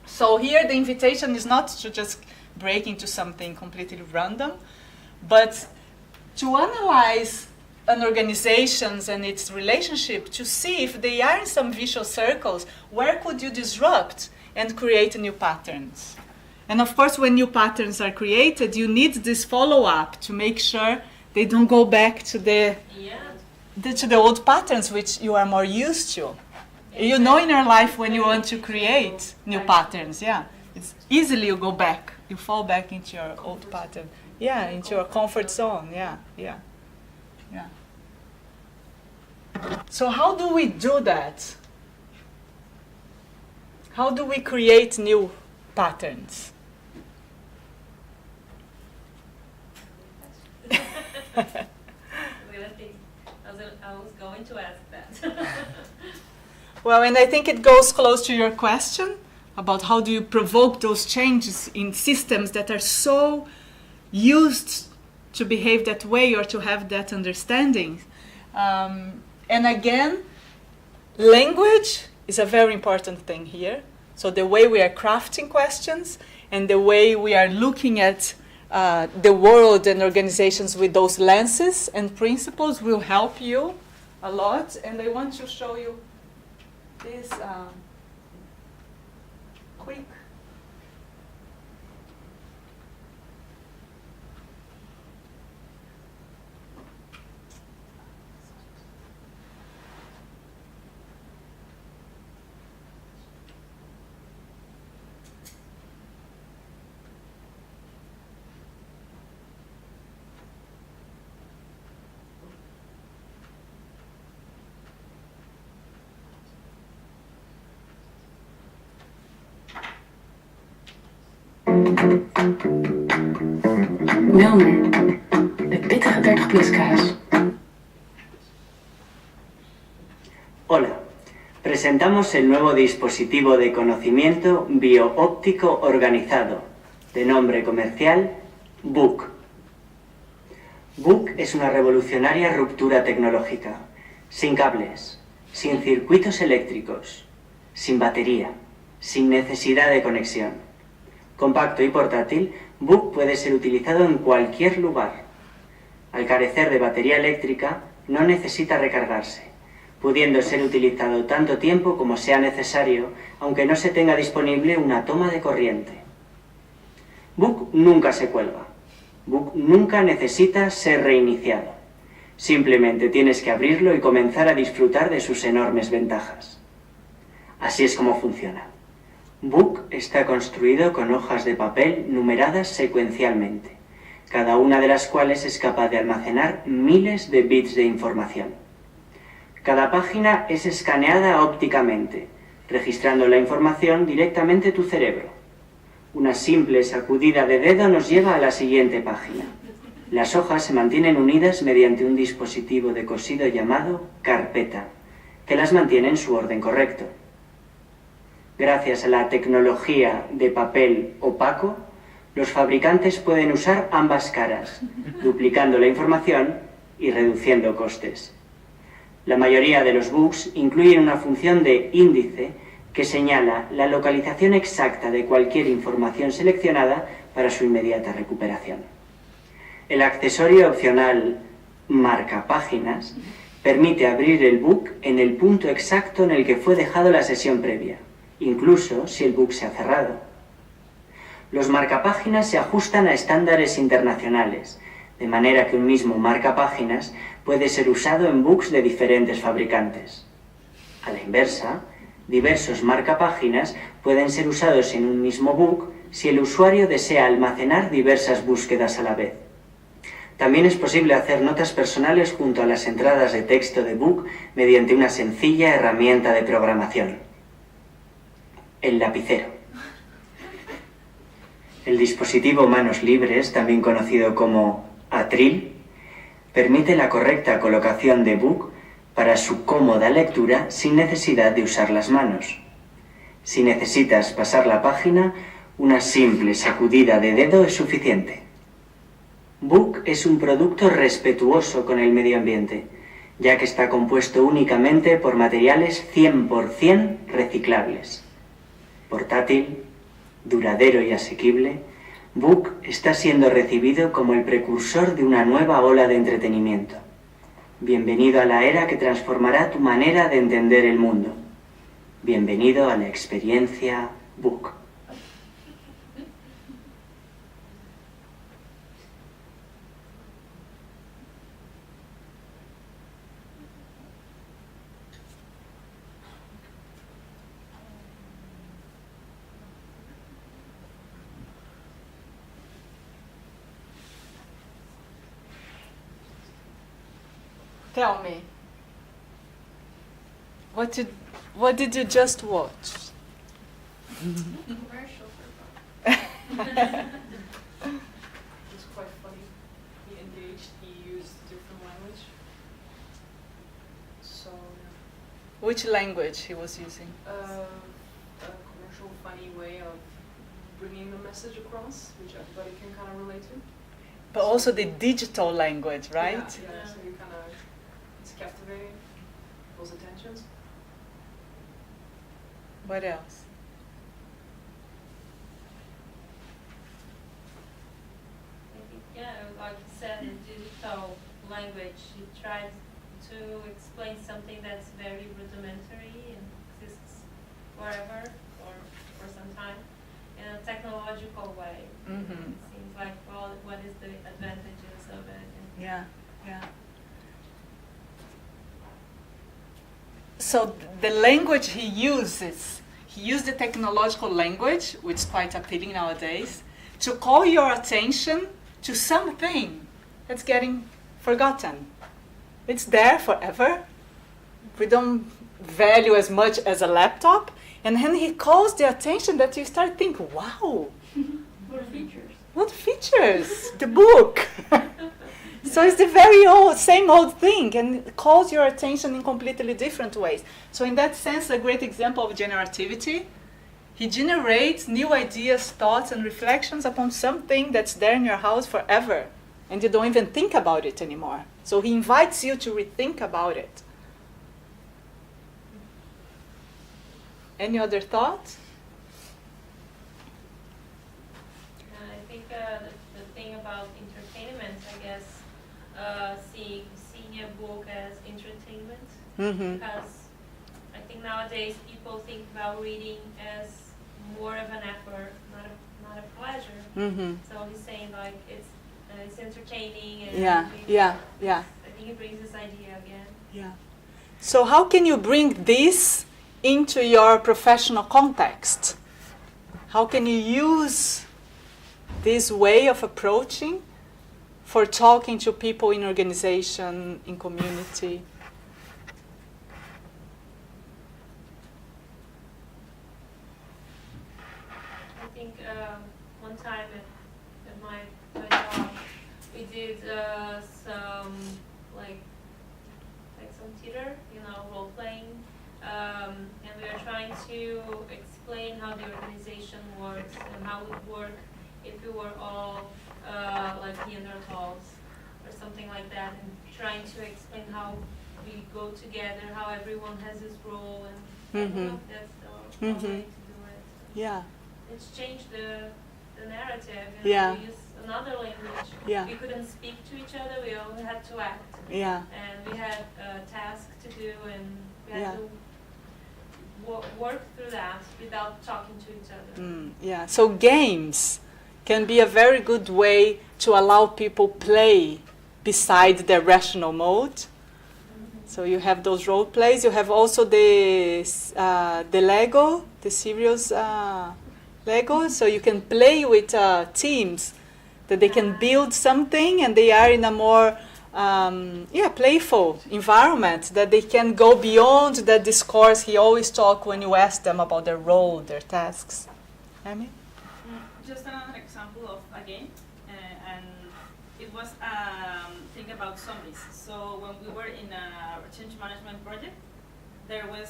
So here the invitation is not to just break into something completely random, but to analyze an organization and its relationship to see if they are in some vicious circles, where could you disrupt and create new patterns? And of course, when new patterns are created, you need this follow-up to make sure they don't go back to the old patterns which you are more used to. You know in your life when you want to create new patterns, it's easily you go back, you fall back into your old pattern. Yeah, into your comfort zone, yeah. So how do we do that? How do we create new patterns? I was going to ask that. Well, and I think it goes close to your question about how do you provoke those changes in systems that are so used to behave that way or to have that understanding. And again, language is a very important thing here. So the way we are crafting questions and the way we are looking at the world and organizations with those lenses and principles will help you a lot. And I want to show you this quick. Wilmer, de pittige 30+ kaas. Hola, presentamos el nuevo dispositivo de conocimiento bioóptico organizado, de nombre comercial BOOK. BOOK es una revolucionaria ruptura tecnológica, sin cables, sin circuitos eléctricos, sin batería, sin necesidad de conexión. Compacto y portátil, BOOK puede ser utilizado en cualquier lugar. Al carecer de batería eléctrica, no necesita recargarse, pudiendo ser utilizado tanto tiempo como sea necesario, aunque no se tenga disponible una toma de corriente. BOOK nunca se cuelga. BOOK nunca necesita ser reiniciado. Simplemente tienes que abrirlo y comenzar a disfrutar de sus enormes ventajas. Así es como funciona. BOOK está construido con hojas de papel numeradas secuencialmente, cada una de las cuales es capaz de almacenar miles de bits de información. Cada página es escaneada ópticamente, registrando la información directamente a tu cerebro. Una simple sacudida de dedo nos lleva a la siguiente página. Las hojas se mantienen unidas mediante un dispositivo de cosido llamado carpeta, que las mantiene en su orden correcto. Gracias a la tecnología de papel opaco, los fabricantes pueden usar ambas caras, duplicando la información y reduciendo costes. La mayoría de los books incluyen una función de índice que señala la localización exacta de cualquier información seleccionada para su inmediata recuperación. El accesorio opcional marcapáginas permite abrir el book en el punto exacto en el que fue dejado la sesión previa, incluso si el book se ha cerrado. Los marcapáginas se ajustan a estándares internacionales, de manera que un mismo marcapáginas puede ser usado en books de diferentes fabricantes. A la inversa, diversos marcapáginas pueden ser usados en un mismo book si el usuario desea almacenar diversas búsquedas a la vez. También es posible hacer notas personales junto a las entradas de texto de book mediante una sencilla herramienta de programación: el lapicero. El dispositivo manos libres, también conocido como atril, permite la correcta colocación de book para su cómoda lectura sin necesidad de usar las manos. Si necesitas pasar la página, una simple sacudida de dedo es suficiente. Book es un producto respetuoso con el medio ambiente, ya que está compuesto únicamente por materiales 100% reciclables. Portátil, duradero y asequible, Book está siendo recibido como el precursor de una nueva ola de entretenimiento. Bienvenido a la era que transformará tu manera de entender el mundo. Bienvenido a la experiencia Book. Tell me, what did you just watch? Commercial for fun. It's quite funny. He engaged, he used different language. So, Which language he was using? a commercial funny way of bringing the message across, which everybody can kind of relate to. But also the digital language, right? Yeah, so you kind of, it's captivating, those attentions. What else? Yeah, like you said, the digital language, he tried to explain something that's very rudimentary and exists wherever or for some time in a technological way. Mm-hmm. It seems like, well, what is the advantages of it? And Yeah. So the language he used the technological language, which is quite appealing nowadays, to call your attention to something that's getting forgotten. It's there forever. We don't value as much as a laptop. And then he calls the attention that you start thinking, wow, What features? what features? The book. So it's the very same old thing, and it calls your attention in completely different ways. So in that sense, a great example of generativity. He generates new ideas, thoughts, and reflections upon something that's there in your house forever, and you don't even think about it anymore. So he invites you to rethink about it. Any other thoughts? I think the thing about entertainment, I guess, seeing a book as entertainment, because I think nowadays people think about reading as more of an effort, not a pleasure. So he's saying like it's entertaining and Yeah. I think he brings this idea again. Yeah. So how can you bring this into your professional context? How can you use this way of approaching for talking to people in organization, in community? think one time at my job, we did some like some theater, role playing, and we were trying to explain how the organization works and how it would work if we were all like Neanderthals or something like that, and trying to explain how we go together, how everyone has his role, and I don't know if that's the way to do it. Yeah. It's changed the narrative. Yeah. We use another language. Yeah. We couldn't speak to each other. We all had to act. Yeah. And we had a task to do, and we had Yeah. to work through that without talking to each other. Yeah. So games can be a very good way to allow people play beside their rational mode. So you have those role plays. You have also the Lego, the serious Lego. So you can play with teams that they can build something, and they are in a more playful environment, that they can go beyond that discourse he always talk when you ask them about their role, their tasks. Amy? Just another example of a game, and it was thing about zombies. So when we were in a change management project, there was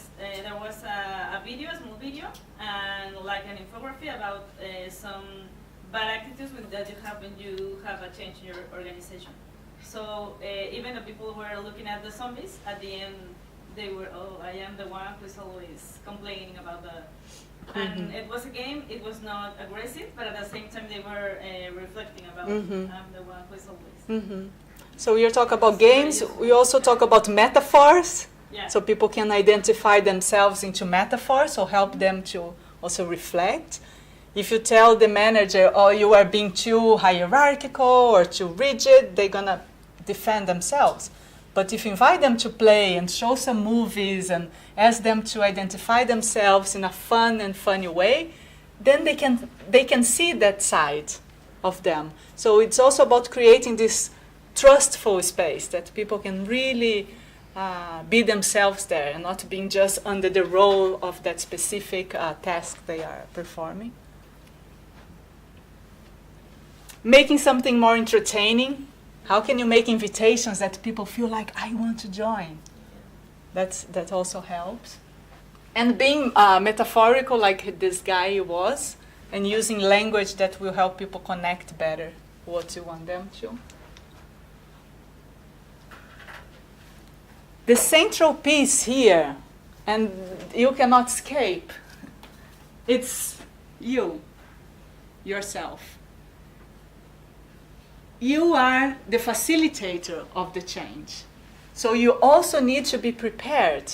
a video, a small video, and like an infography about some bad attitudes that you have when you have a change in your organization. So even the people who were looking at the zombies, at the end they were, oh, I am the one who's always complaining about the. And it was a game. It was not aggressive, but at the same time they were reflecting about I'm the one who's always. So we are talking about games. We also talk about metaphors. Yeah. So people can identify themselves into metaphors, so help them to also reflect. If you tell the manager, oh, you are being too hierarchical or too rigid, they're going to defend themselves. But if you invite them to play and show some movies and ask them to identify themselves in a fun and funny way, then they can see that side of them. So it's also about creating this trustful space that people can really be themselves there and not being just under the role of that specific task they are performing. Making something more entertaining. How can you make invitations that people feel like, I want to join? That also helps. And being metaphorical like this guy was, and using language that will help people connect better what you want them to. The central piece here, and you cannot escape, it's you, yourself. You are the facilitator of the change. So you also need to be prepared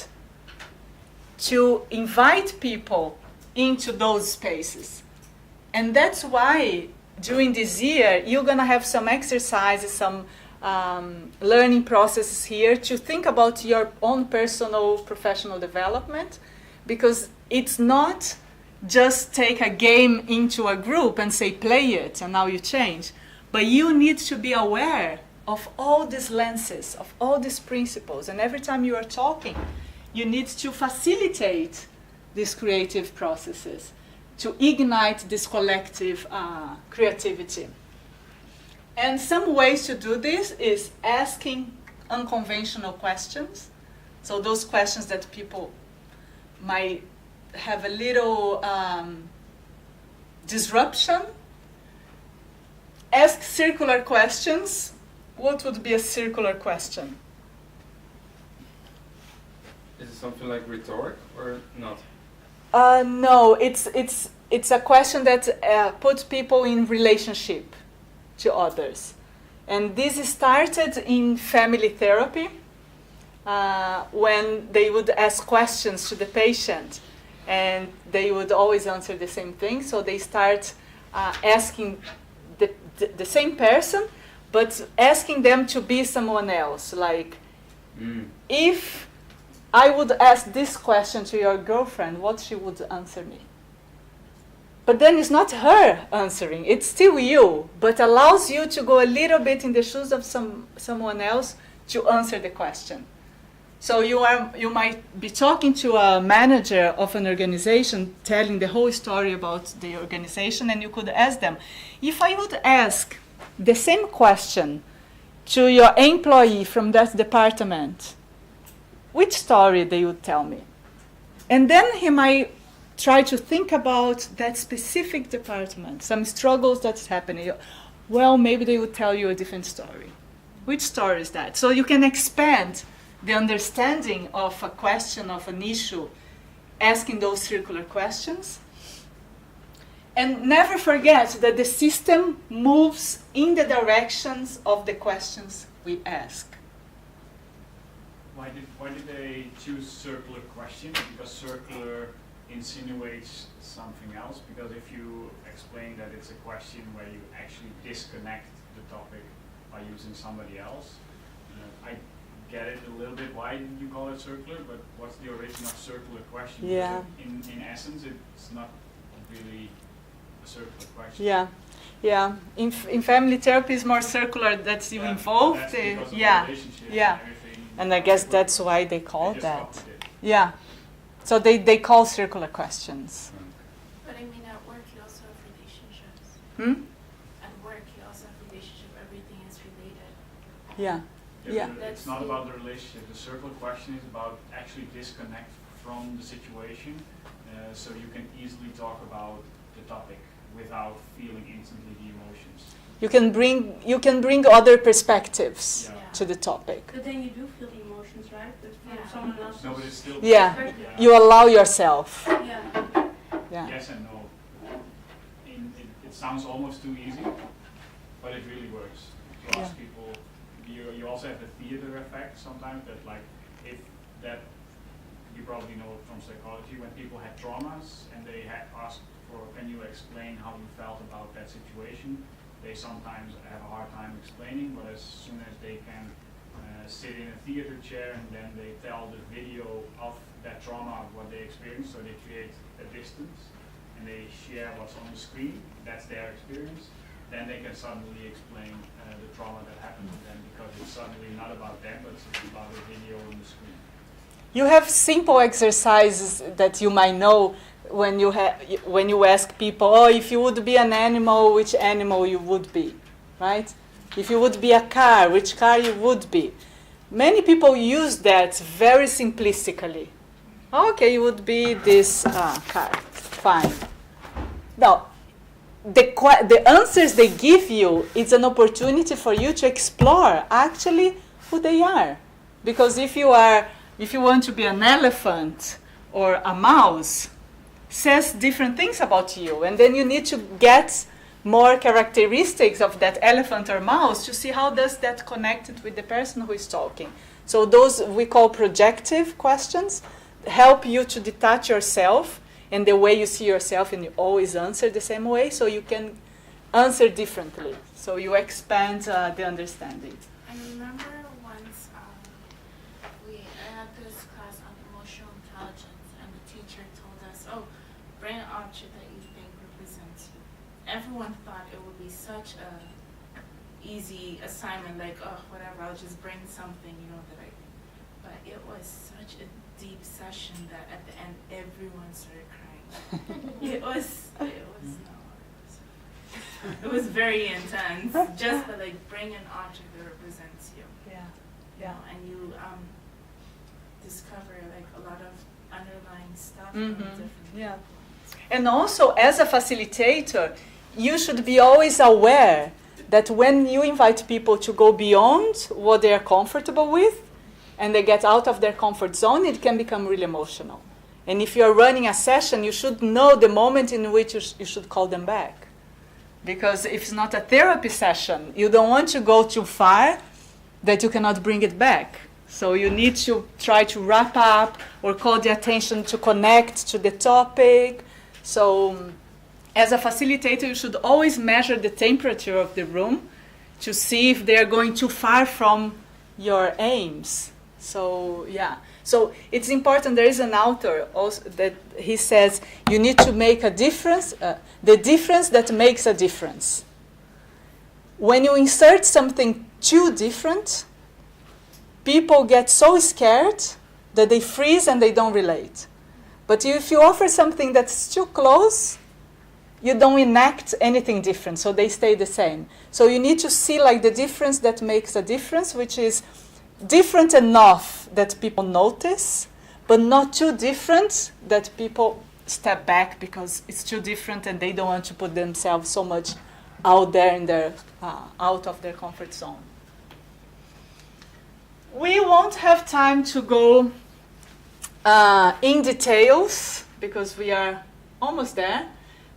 to invite people into those spaces. And that's why during this year, you're going to have some exercises, some learning processes here to think about your own personal professional development, because it's not just take a game into a group and say play it and now you change, but you need to be aware of all these lenses, of all these principles, and every time you are talking you need to facilitate these creative processes to ignite this collective creativity. And some ways to do this is asking unconventional questions. So those questions that people might have a little disruption. Ask circular questions. What would be a circular question? Is it something like rhetoric or not? No, it's a question that puts people in relationship to others. And this started in family therapy when they would ask questions to the patient and they would always answer the same thing. So they start asking the same person, but asking them to be someone else. Like, if I would ask this question to your girlfriend, what she would answer me? But then it's not her answering, it's still you, but allows you to go a little bit in the shoes of someone else to answer the question. So you might be talking to a manager of an organization, telling the whole story about the organization, and you could ask them, if I would ask the same question to your employee from that department, which story they would tell me? And then he might try to think about that specific department, some struggles that's happening. Well, maybe they would tell you a different story. Which story is that? So you can expand the understanding of a question, of an issue, asking those circular questions. And never forget that the system moves in the directions of the questions we ask. Why did they choose circular questions? Because circular insinuates something else. Because if you explain that it's a question where you actually disconnect the topic by using somebody else, I get it a little bit why you call it circular, but what's the origin of circular question? Yeah. In essence, it's not really a circular question. Yeah, yeah. In family therapy is more circular. That's you involved. That's because of the Yeah, relationship yeah. and everything. And I guess that's why they call They just that. copied it. Yeah. So they call circular questions. But I mean, at work you also have relationships. At work you also have relationship. Everything is related. Yeah. Yeah. But it's not about the relationship. The circular question is about actually disconnect from the situation, so you can easily talk about the topic without feeling instantly the emotions. You can bring other perspectives to the topic. But then you do feel the emotions, right? But from someone else's No, but it's still Yeah. You allow yourself. Yeah. Yeah. Yes and no. It sounds almost too easy, but it really works. To ask people, you also have the theater effect sometimes that, like, if that, you probably know it from psychology, when people had traumas and they had asked for, can you explain how you felt about that situation, they sometimes have a hard time explaining, but as soon as they can sit in a theater chair and then they tell the video of that trauma, of what they experienced, so they create a distance and they share what's on the screen, that's their experience, then they can suddenly explain the trauma that happened to them, because it's suddenly not about them, but it's about the video on the screen. You have simple exercises that you might know when you ask people, oh, if you would be an animal, which animal you would be, right? If you would be a car, which car you would be. Many people use that very simplistically. Okay, you would be this car, fine. Now, the answers they give you, it's an opportunity for you to explore actually who they are. Because if you want to be an elephant or a mouse, says different things about you, and then you need to get more characteristics of that elephant or mouse to see how does that connect it with the person who is talking. So those we call projective questions help you to detach yourself and the way you see yourself, and you always answer the same way, so you can answer differently. So you expand the understanding. I remember once I had this class on emotional intelligence, and the teacher told us, oh, bring an object that you think represents you. Everyone thought it would be such a easy assignment, like, oh, whatever, I'll just bring something, but it was such a deep session that at the end everyone started crying. It was very intense. Just to bring an object that represents you. Yeah. And you discover a lot of underlying stuff. Yeah. And also, as a facilitator, you should be always aware that when you invite people to go beyond what they are comfortable with, and they get out of their comfort zone, it can become really emotional. And if you're running a session, you should know the moment in which you should call them back. Because if it's not a therapy session, you don't want to go too far that you cannot bring it back. So you need to try to wrap up or call the attention to connect to the topic. So as a facilitator, you should always measure the temperature of the room to see if they're going too far from your aims. So, yeah. So it's important. There is an author also that he says you need to make a difference, the difference that makes a difference. When you insert something too different, people get so scared that they freeze and they don't relate. But if you offer something that's too close, you don't enact anything different, so they stay the same. So you need to see like the difference that makes a difference, which is different enough that people notice, but not too different that people step back because it's too different and they don't want to put themselves so much out there in their out of their comfort zone. We won't have time to go in details because we are almost there,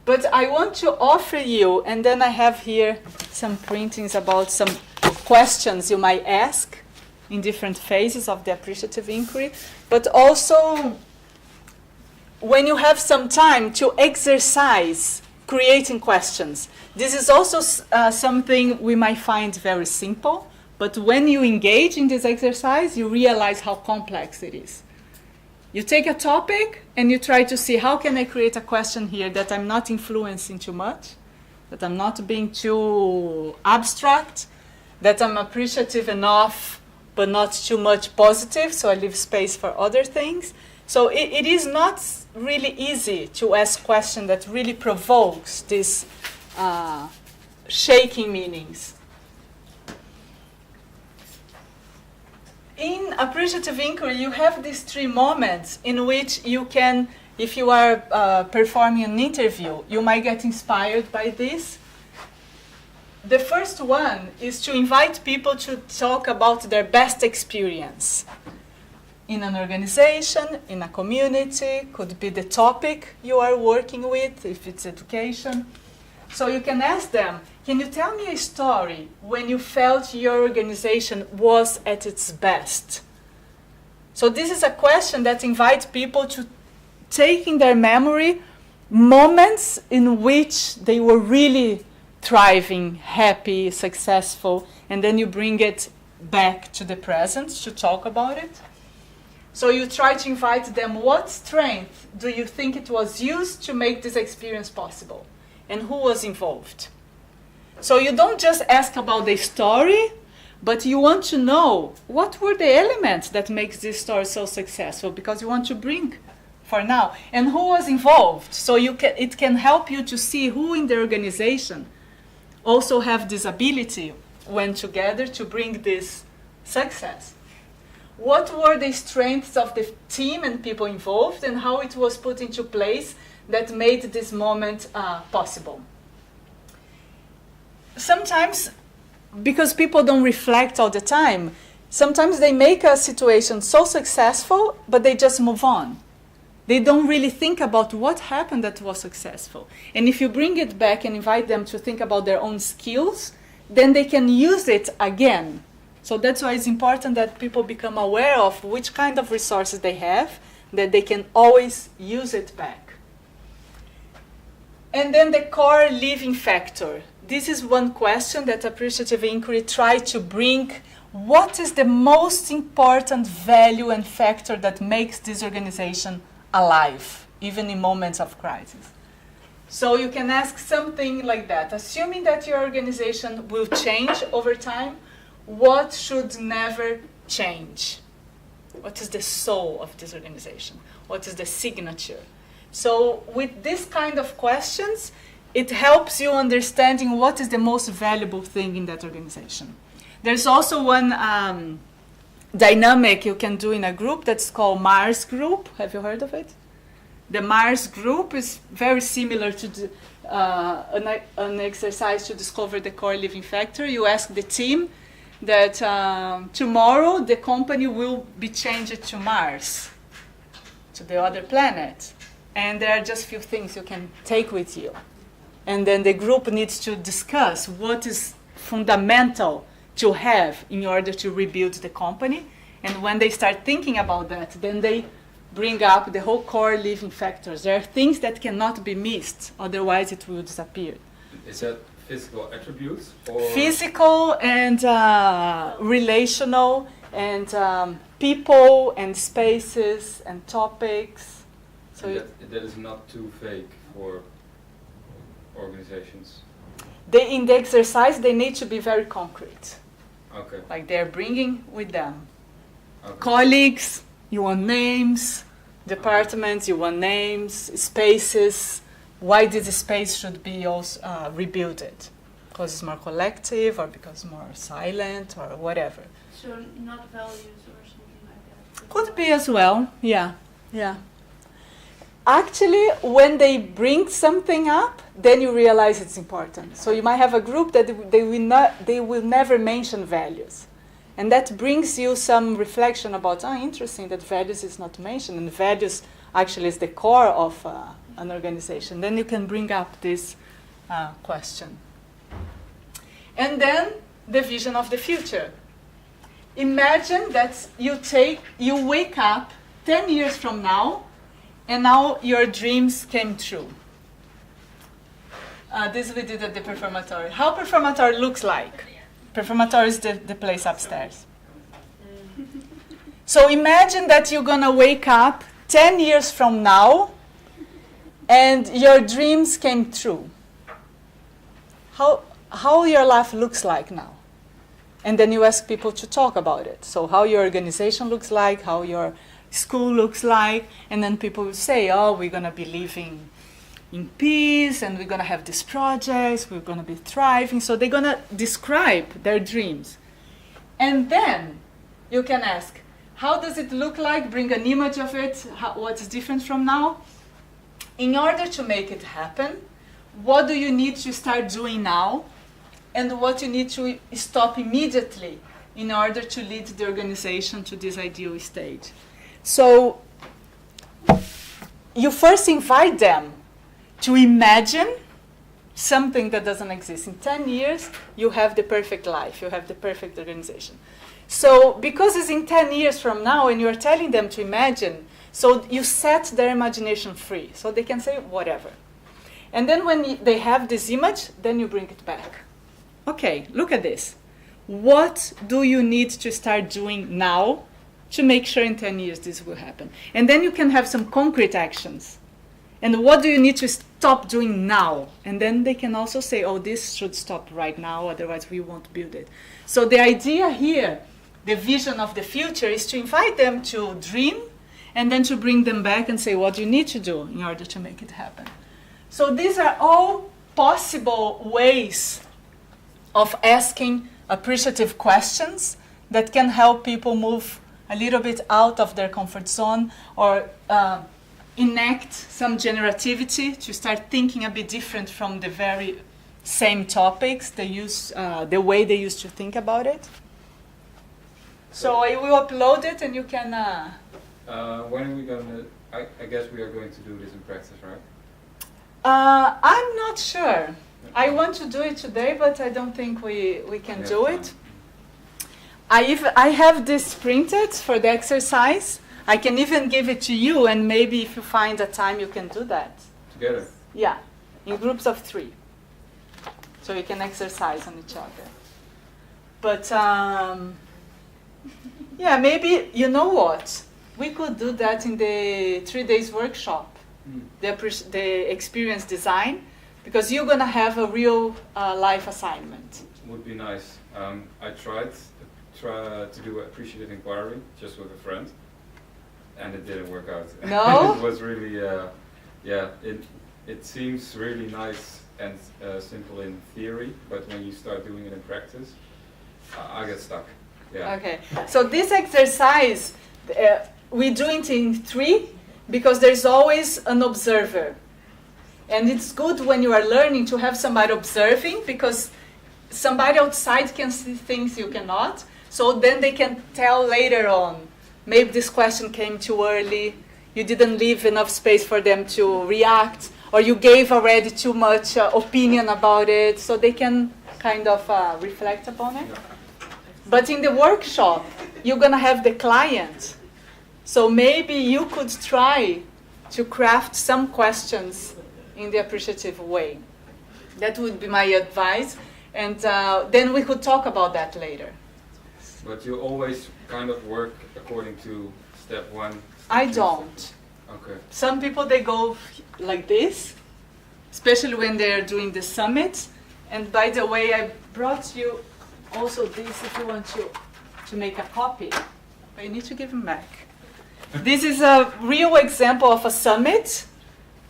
but I want to offer you, and then I have here some printings about some questions you might ask in different phases of the appreciative inquiry, but also when you have some time to exercise creating questions. This is also something we might find very simple, but when you engage in this exercise, you realize how complex it is. You take a topic and you try to see how can I create a question here that I'm not influencing too much, that I'm not being too abstract, that I'm appreciative enough but not too much positive, so I leave space for other things. So it is not really easy to ask a question that really provokes these shaking meanings. In appreciative inquiry, you have these 3 moments in which you can, if you are performing an interview, you might get inspired by this. The first one is to invite people to talk about their best experience in an organization, in a community, could be the topic you are working with, if it's education. So you can ask them, can you tell me a story when you felt your organization was at its best? So this is a question that invites people to take in their memory moments in which they were really thriving, happy, successful, and then you bring it back to the present to talk about it. So you try to invite them, what strength do you think it was used to make this experience possible? And who was involved? So you don't just ask about the story, but you want to know what were the elements that makes this story so successful, because you want to bring for now. And who was involved? So it can help you to see who in the organization also have this ability when together to bring this success. What were the strengths of the team and people involved, and how it was put into place that made this moment possible? Sometimes, because people don't reflect all the time, sometimes they make a situation so successful, but they just move on. They don't really think about what happened that was successful. And if you bring it back and invite them to think about their own skills, then they can use it again. So that's why it's important that people become aware of which kind of resources they have, that they can always use it back. And then the core living factor. This is one question that appreciative inquiry tries to bring. What is the most important value and factor that makes this organization alive, even in moments of crisis? So you can ask something like that. Assuming that your organization will change over time, what should never change? What is the soul of this organization? What is the signature? So with this kind of questions, it helps you understanding what is the most valuable thing in that organization. There's also one dynamic you can do in a group that's called Mars group. Have you heard of it? The Mars group is very similar to an exercise to discover the core living factor. You ask the team that tomorrow the company will be changed to Mars, to the other planet. And there are just few things you can take with you. And then the group needs to discuss what is fundamental to have in order to rebuild the company. And when they start thinking about that, then they bring up the whole core living factors. There are things that cannot be missed, otherwise it will disappear. Is that physical attributes? Or physical and relational and people and spaces and topics. So that is not too vague for organizations? In the exercise, they need to be very concrete. Okay. Like they're bringing with them. Okay. Colleagues, you want names. Departments, you want names. Spaces, why this space should be also rebuilt. Because it's more collective, or because it's more silent, or whatever. So not values or something like that. Could be as well, yeah. Actually, when they bring something up, then you realize it's important. So you might have a group that they will never mention values. And that brings you some reflection about, interesting that values is not mentioned, and values actually is the core of an organization. Then you can bring up this question. And then the vision of the future. Imagine that you wake up 10 years from now, and now your dreams came true. This we did at the performatory. How performatory looks like? Performatory is the place upstairs. So imagine that you're going to wake up 10 years from now, and your dreams came true. How your life looks like now. And then you ask people to talk about it. So how your organization looks like, how your school looks like, and then people will say, we're going to be living in peace, and we're going to have these projects, we're going to be thriving. So they're going to describe their dreams. And then you can ask, how does it look like? Bring an image of it. What's different from now? In order to make it happen, what do you need to start doing now? And what you need to stop immediately in order to lead the organization to this ideal stage. So you first invite them to imagine something that doesn't exist. In 10 years, you have the perfect life, you have the perfect organization. So because it's in 10 years from now and you're telling them to imagine, so you set their imagination free, so they can say whatever. And then when they have this image, then you bring it back. Okay, look at this. What do you need to start doing now to make sure in 10 years this will happen? And then you can have some concrete actions. And what do you need to stop doing now? And then they can also say, this should stop right now, otherwise we won't build it. So the idea here, the vision of the future, is to invite them to dream and then to bring them back and say, what do you need to do in order to make it happen? So these are all possible ways of asking appreciative questions that can help people move a little bit out of their comfort zone, or enact some generativity to start thinking a bit different from the very same topics they use, the way they used to think about it. So I will upload it and you can... when are we going to... I guess we are going to do this in practice, right? I'm not sure. I want to do it today, but I don't think we can do it. I have this printed for the exercise. I can even give it to you, and maybe if you find a time, you can do that. Together? Yeah, in groups of 3. So you can exercise on each other. But, yeah, maybe, you know what? We could do that in the 3 days workshop, the experience design, because you're going to have a real life assignment. Would be nice. I tried to do appreciative inquiry just with a friend, and it didn't work out. No? It was really, it seems really nice and simple in theory, but when you start doing it in practice, I get stuck. Yeah. Okay, so this exercise, we do it in 3 because there's always an observer. And it's good when you are learning to have somebody observing, because somebody outside can see things you cannot. So then they can tell later on, maybe this question came too early, you didn't leave enough space for them to react, or you gave already too much opinion about it, so they can kind of reflect upon it. But in the workshop, you're going to have the client. So maybe you could try to craft some questions in the appreciative way. That would be my advice. And then we could talk about that later. But you always kind of work according to step 1? Step I 2, don't. Okay. Some people, they go like this, especially when they're doing the summit. And by the way, I brought you also this if you want to make a copy. But you need to give them back. This is a real example of a summit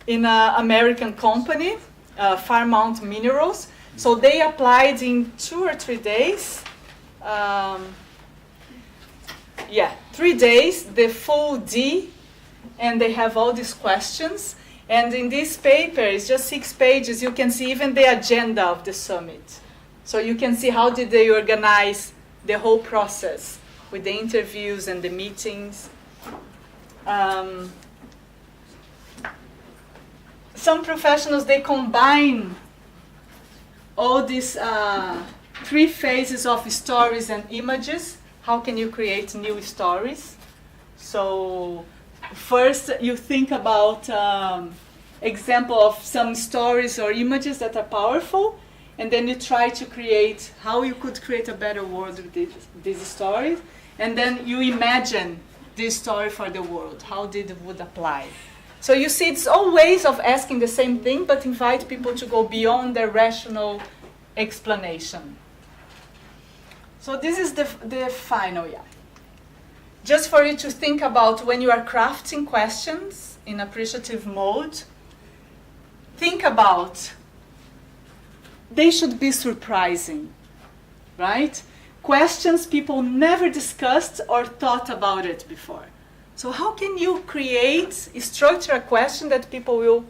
in an American company, Fairmount Minerals. So they applied in 2 or 3 days. 3 days, the full D, and they have all these questions. And in this paper, it's just 6 pages, you can see even the agenda of the summit. So you can see how did they organize the whole process with the interviews and the meetings. Some professionals, they combine all these 3 phases of stories and images. How can you create new stories? So first you think about example of some stories or images that are powerful, and then you try to create how you could create a better world with these stories, and then you imagine this story for the world, how it would apply. So you see, it's all ways of asking the same thing, but invite people to go beyond their rational explanation. So this is the final, Just for you to think about when you are crafting questions in appreciative mode, think about, they should be surprising, right? Questions people never discussed or thought about it before. So how can you structure a question that people will,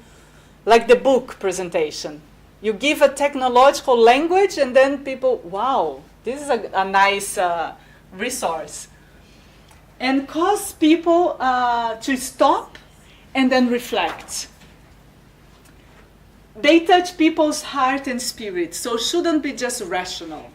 like the book presentation. You give a technological language and then people, wow, this is a nice resource. And cause people to stop and then reflect. They touch people's heart and spirit, so shouldn't be just rational.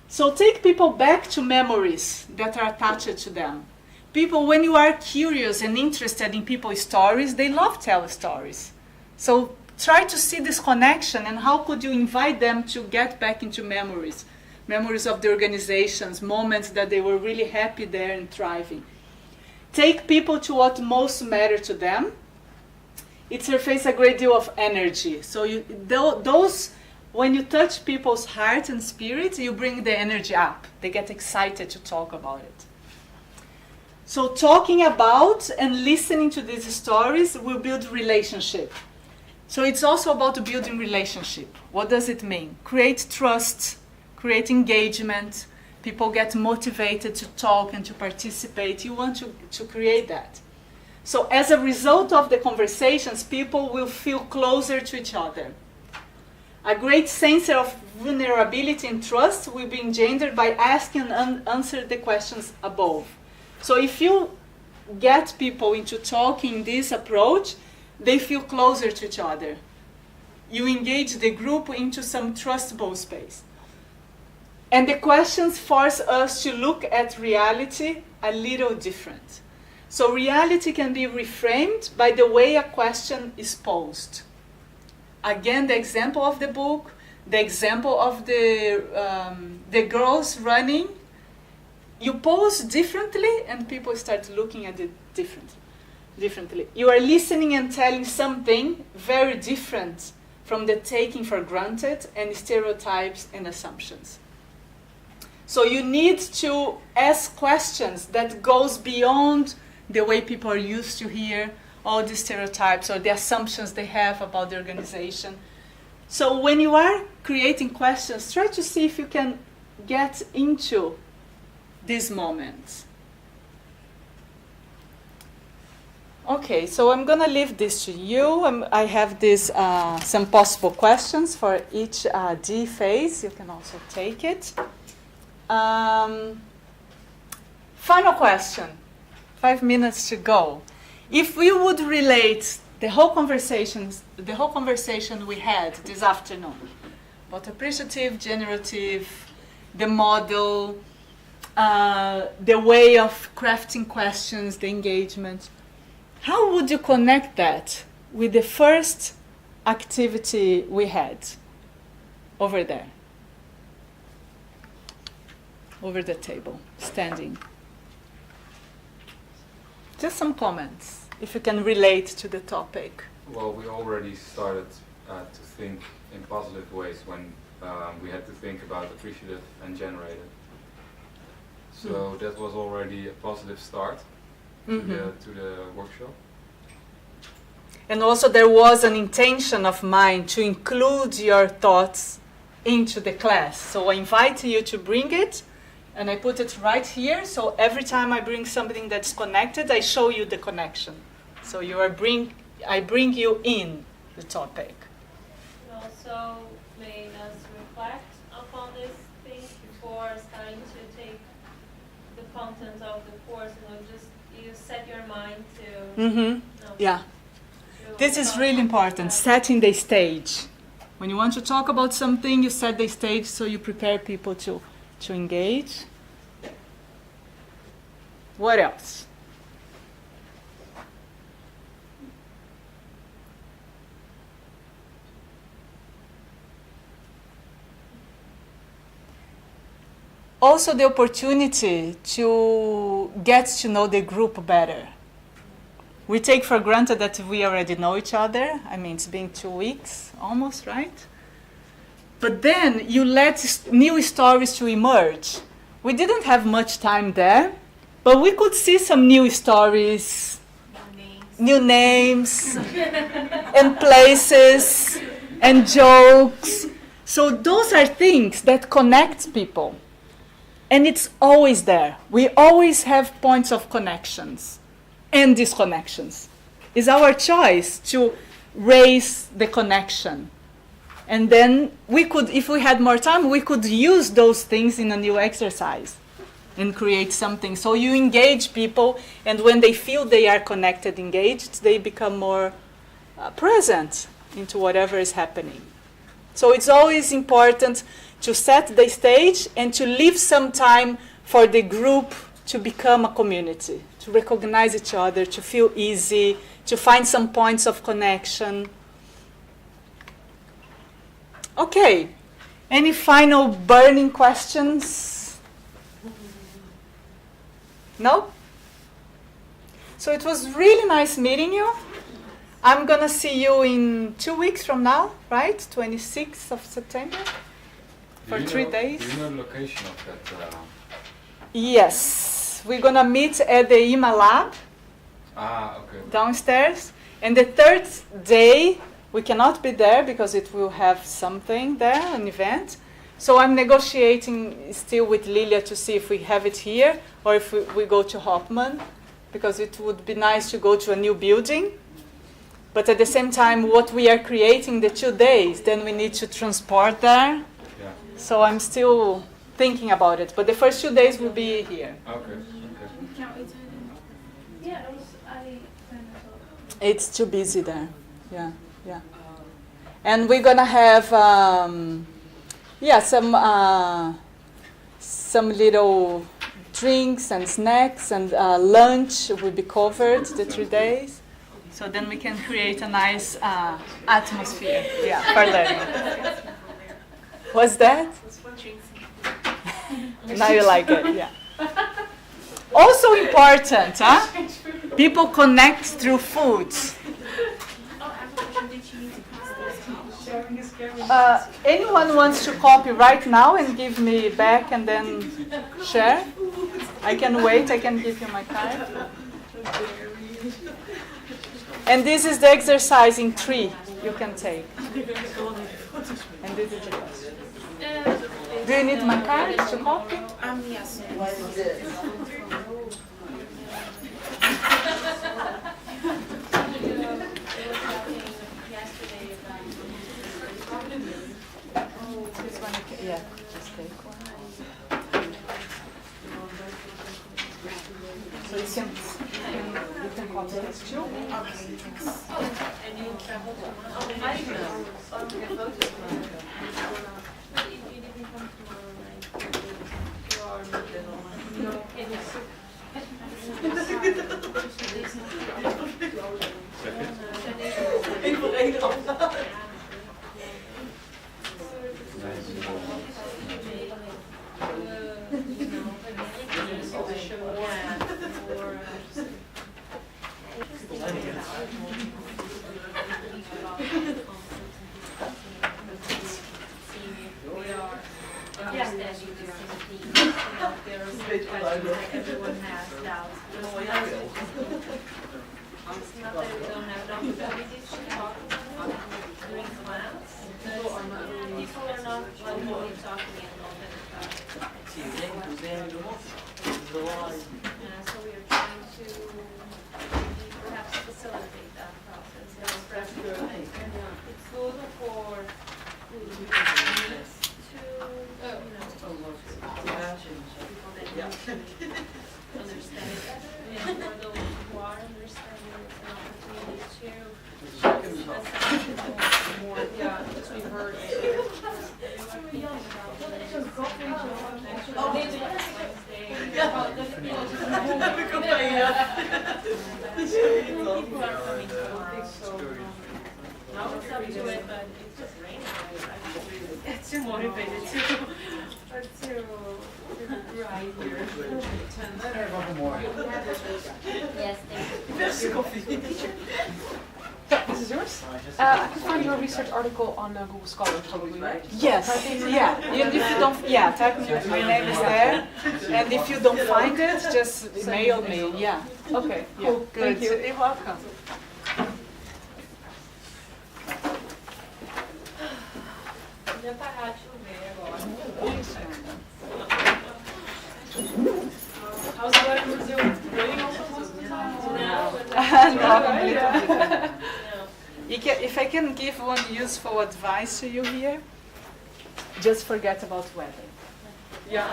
So take people back to memories that are attached to them. People, when you are curious and interested in people's stories, they love telling stories. So try to see this connection and how could you invite them to get back into memories. Memories of the organizations, moments that they were really happy there and thriving. Take people to what most matter to them. It surfaces a great deal of energy. So when you touch people's heart and spirit, you bring the energy up. They get excited to talk about it. So talking about and listening to these stories will build relationship. So it's also about building relationship. What does it mean? Create trust, create engagement. People get motivated to talk and to participate. You want to create that. So as a result of the conversations, people will feel closer to each other. A great sense of vulnerability and trust will be engendered by asking and answering the questions above. So if you get people into talking this approach, they feel closer to each other. You engage the group into some trustable space. And the questions force us to look at reality a little different. So reality can be reframed by the way a question is posed. Again, the example of the book, the example of the girls running, you pose differently and people start looking at it differently. You are listening and telling something very different from the taking for granted and stereotypes and assumptions. So you need to ask questions that goes beyond the way people are used to hear all the stereotypes or the assumptions they have about the organization. So when you are creating questions, try to see if you can get into these moments. Okay, so I'm going to leave this to you. I have some possible questions for each D phase. You can also take it. Final question. 5 minutes to go. If we would relate the whole conversation we had this afternoon about appreciative, generative, the model, the way of crafting questions, the engagement, how would you connect that with the first activity we had over there? Over the table, standing. Just some comments, if you can relate to the topic. Well, we already started to think in positive ways when we had to think about appreciative and generated. So that was already a positive start to the workshop. And also there was an intention of mine to include your thoughts into the class. So I invite you to bring it, and I put it right here. So every time I bring something that's connected, I show you the connection. So I bring you in the topic. It also made us reflect upon these things before starting to take the content of the course. You set your mind to. Yeah. This is really important, setting the stage. When you want to talk about something, you set the stage so you prepare people to engage. What else? Also the opportunity to get to know the group better. We take for granted that we already know each other. I mean, it's been 2 weeks almost, right? But then you let new stories to emerge. We didn't have much time there, but we could see some new stories, new names, and places, and jokes. So those are things that connect people. And it's always there. We always have points of connections and disconnections. It's our choice to raise the connection. And then we could, if we had more time, we could use those things in a new exercise and create something. So you engage people, and when they feel they are connected, engaged, they become more present into whatever is happening. So it's always important to set the stage and to leave some time for the group to become a community, to recognize each other, to feel easy, to find some points of connection. Okay, any final burning questions? No? So it was really nice meeting you. I'm gonna see you in 2 weeks from now, right? 26th of September, for 3 days. Do you know the location of that? Yes, we're gonna meet at the IMA lab. Okay. Downstairs. And the third day, we cannot be there because it will have something there, an event. So I'm negotiating still with Lilia to see if we have it here or if we go to Hopman, because it would be nice to go to a new building. But at the same time, what we are creating the 2 days, then we need to transport there. Yeah. So I'm still thinking about it. But the first 2 days will be here. Okay. It's too busy there. Yeah. And we're gonna have some little drinks and snacks, and lunch will be covered the 3 days. So then we can create a nice atmosphere, for learning. What's that? Now you like it, yeah. Also important, people connect through food. Anyone wants to copy right now and give me back and then share? I can wait, I can give you my card. And this is the exercise in 3 you can take. And this is the question. Do you need my card to copy? Yes. Yeah, just take one. So you can copy this too. And you travel to you didn't come tomorrow night. You are no. during class, people are not really talking and all that stuff. So we are trying to perhaps facilitate that process. That's good. It's good for people that understand it better, and for those who are understanding, it's an opportunity to more, as we heard. People are coming tomorrow, so now it's up to it, but it's just raining. It's too motivated to ride here. Yes, thank you. So, this is yours? I can find your research article on Google Scholar, probably, right? Yes, yeah. And if you don't, type my name is there. And if you don't find it, just email me. Yeah. Okay. Yeah. Cool. Good. Thank you. You're welcome. Já parar de chover agora. How's the weather in Brazil? Raining also most of the time? If I can give one useful advice to you here, just forget about weather. Yeah.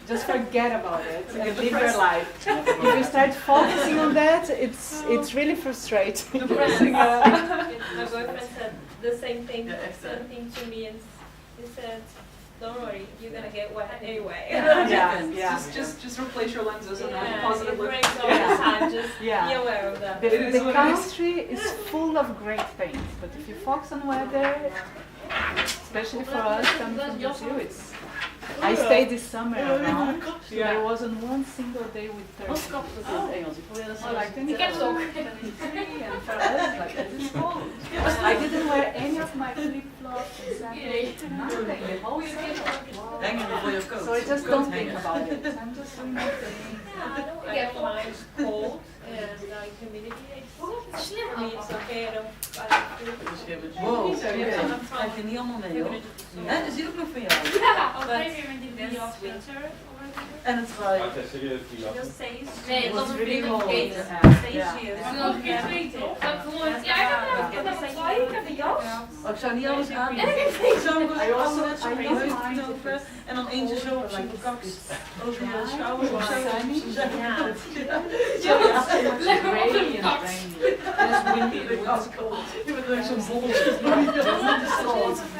Just forget about it and live your life. If you start focusing on that, it's really frustrating. Depressing. My boyfriend said the same thing to me, and he said, "Don't worry, you're gonna get wet anyway." Just replace your lenses and have a positive look. It breaks all the time. Just be aware of that. The country is full of great things, but if you focus on weather, especially for us coming from Brazil, I stayed this summer around. There wasn't one single day with 30 degrees. Like 23, and for us, like it is cold. I didn't wear any of my flip-flops and sandals, nothing. The whole summer. So I just don't think about it. I'm just doing my thing. I don't mind cold and humidity. For me, it's okay. I don't Wow, krijg je niet allemaal mee, hoor. Hè, dat zie ik nog van jou. This winter. En het trui. Just say Nee, het was really cold. Say Het is nog een keer weten. Ja, ik heb een trui, ik heb een jas. Oh, ik zou niet alles aan. En ik heb Ik zou nog eens alles zo mee knopen en dan eentje zo op zijn kaks over je schouder of zo. Lekker op de kaks. Je bent echt zo'n bolletje.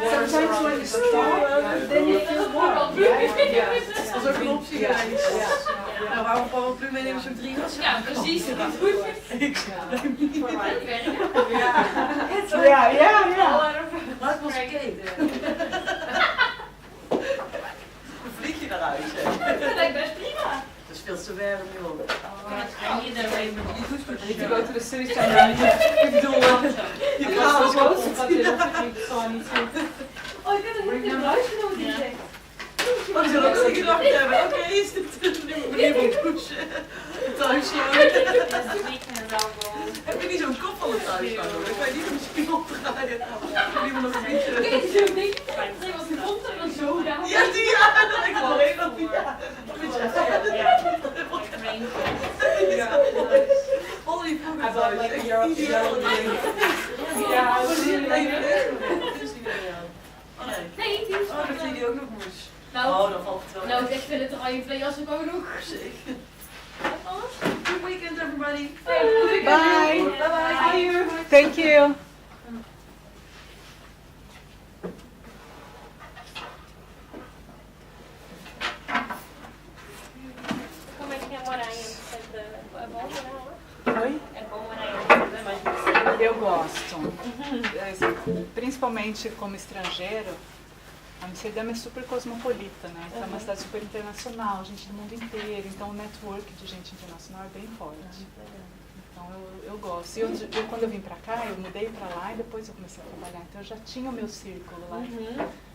Sometimes when you start, then you feel warm. Dat is ook een optie geweest. Nou, waarom een paraplu meenemen zo'n 3 was? Ja, precies. Ik schrijf niet. Ja. Laat ons kijken. Hoe vlieg je daaruit? Dat lijkt best prima. Dat is veel te warm, joh. I need to go to the city center. Ik bedoel, je gaat zo. Oh, ik heb een heel huis genomen. Oh, ik zou ook niet gedacht hebben. Oké, is dit een nieuwe manier van douchen? Thuislopen. Heb je niet zo'n kop van het thuislopen? Dan kan je niet misschien opdraaien. Heb je nog een beetje... Nee, wat komt er dan zo daar? Ja, die ja! Ik wil alleen nog die ja. Ollie vroeger thuis. Ideaal ding. Ja, dat is niet meer. Nee, die is dat zie je ook nog moes. Nou, dan valt het wel. Nou, ik vind het er al in twee jassen ook nog. Zeker. Good weekend, everybody. Bye. Bye. Thank you. Como é que é morar em Amsterdã? É bom morar lá? Oi? É bom morar em Amsterdã, mas Eu gosto. Principalmente como estrangeiro, Amsterdã é super cosmopolita, né? Então é uma cidade super internacional, gente do mundo inteiro, então o network de gente internacional é bem forte. Então eu gosto. E eu, quando eu vim pra cá, eu mudei pra lá e depois eu comecei a trabalhar, então eu já tinha o meu círculo lá.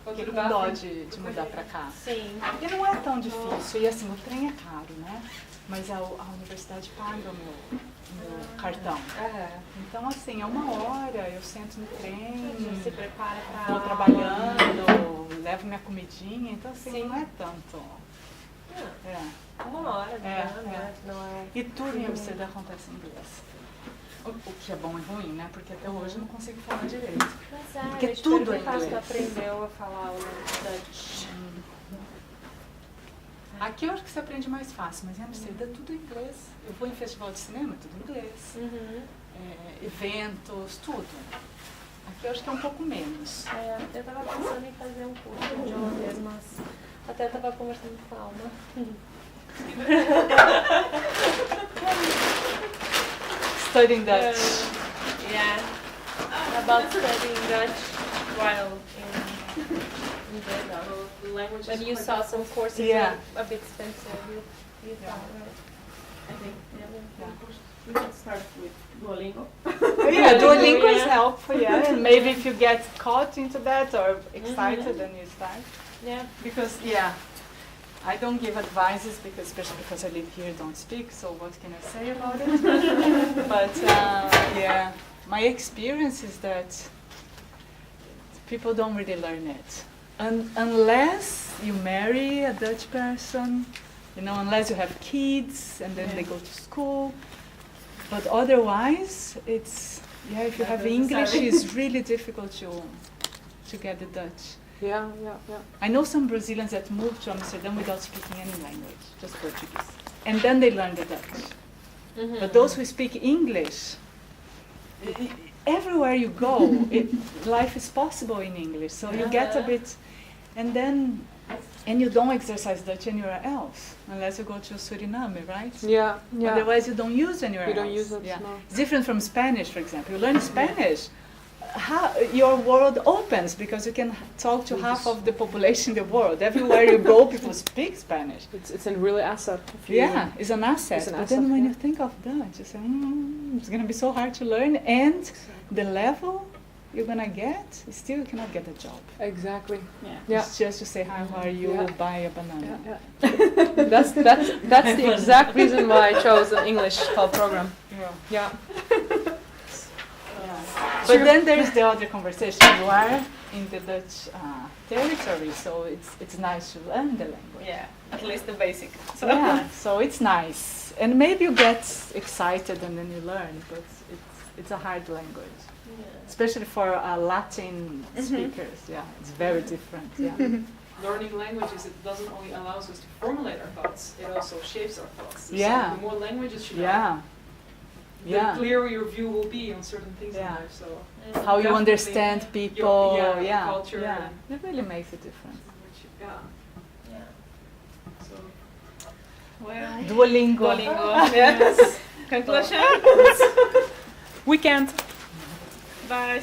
Fiquei com dó de mudar pra cá. Sim. E não é tão difícil, e assim, o trem é caro, né? Mas a universidade paga o meu no cartão. Então, assim, é 1 hora, eu sento no trem, Se prepara para vou trabalhando, levo minha comidinha, então assim, não é tanto. É. 1 hora, Não é. E tudo em Amsterdã acontece em inglês. O que é bom e ruim, né? Porque até hoje eu não consigo falar direito. Porque tudo é inglês. Tu aprendeu a falar o Dutch? Aqui eu acho que você aprende mais fácil, mas em Amsterdã tudo é inglês. Eu vou em festival de cinema, tudo em inglês. Eventos, tudo. Aqui eu acho que é um pouco menos. Eu tava pensando em fazer um curso de holandês, mas até tava conversando com a Alma. Studying Dutch. Yeah, about studying Dutch while in Vietnam. Language When is you quite saw some difficult. courses Yeah. a bit expensive, you thought, right? I think we can start with Duolingo. Yeah, Duolingo is helpful, and maybe if you get caught into that or excited, then you start. Yeah. Because, I don't give advices, especially because I live here, don't speak, so what can I say about it? But, my experience is that people don't really learn it. Unless you marry a Dutch person, unless you have kids and then they go to school. But otherwise, if you have English, it's really difficult to get the Dutch. Yeah. I know some Brazilians that moved to Amsterdam without speaking any language, just Portuguese. And then they learn the Dutch. But those who speak English, everywhere you go, life is possible in English. So you get a bit, and you don't exercise Dutch anywhere else, unless you go to Suriname, right? Yeah. Otherwise you don't use anywhere You else. don't use it, Yeah. no. It's different from Spanish, for example. You learn Spanish, your world opens because you can talk to half of the population in the world. Everywhere you go, people speak Spanish. It's a really asset. It's an asset. It's an but asset, then when yeah. you think of Dutch, you say, it's going to be so hard to learn, and the level you're going to get, still you cannot get a job. Exactly. Yeah. It's just to say, hi, how are you, buy a banana. That's the exact reason why I chose an English program. Yeah. But then there is the other conversation. You are in the Dutch territory, so it's nice to learn the language. Yeah, at least the basic. So it's nice, and maybe you get excited and then you learn, but it's a hard language, especially for Latin speakers. Yeah, it's very different. Yeah. Learning languages, it doesn't only allows us to formulate our thoughts, it also shapes our thoughts. Yeah. So the more languages you know, Yeah. the clearer your view will be on certain things in life. So How you definitely understand people, culture, and it really makes a difference. So Well, Duolingo. Yes. Conclusion? we can't. Bye.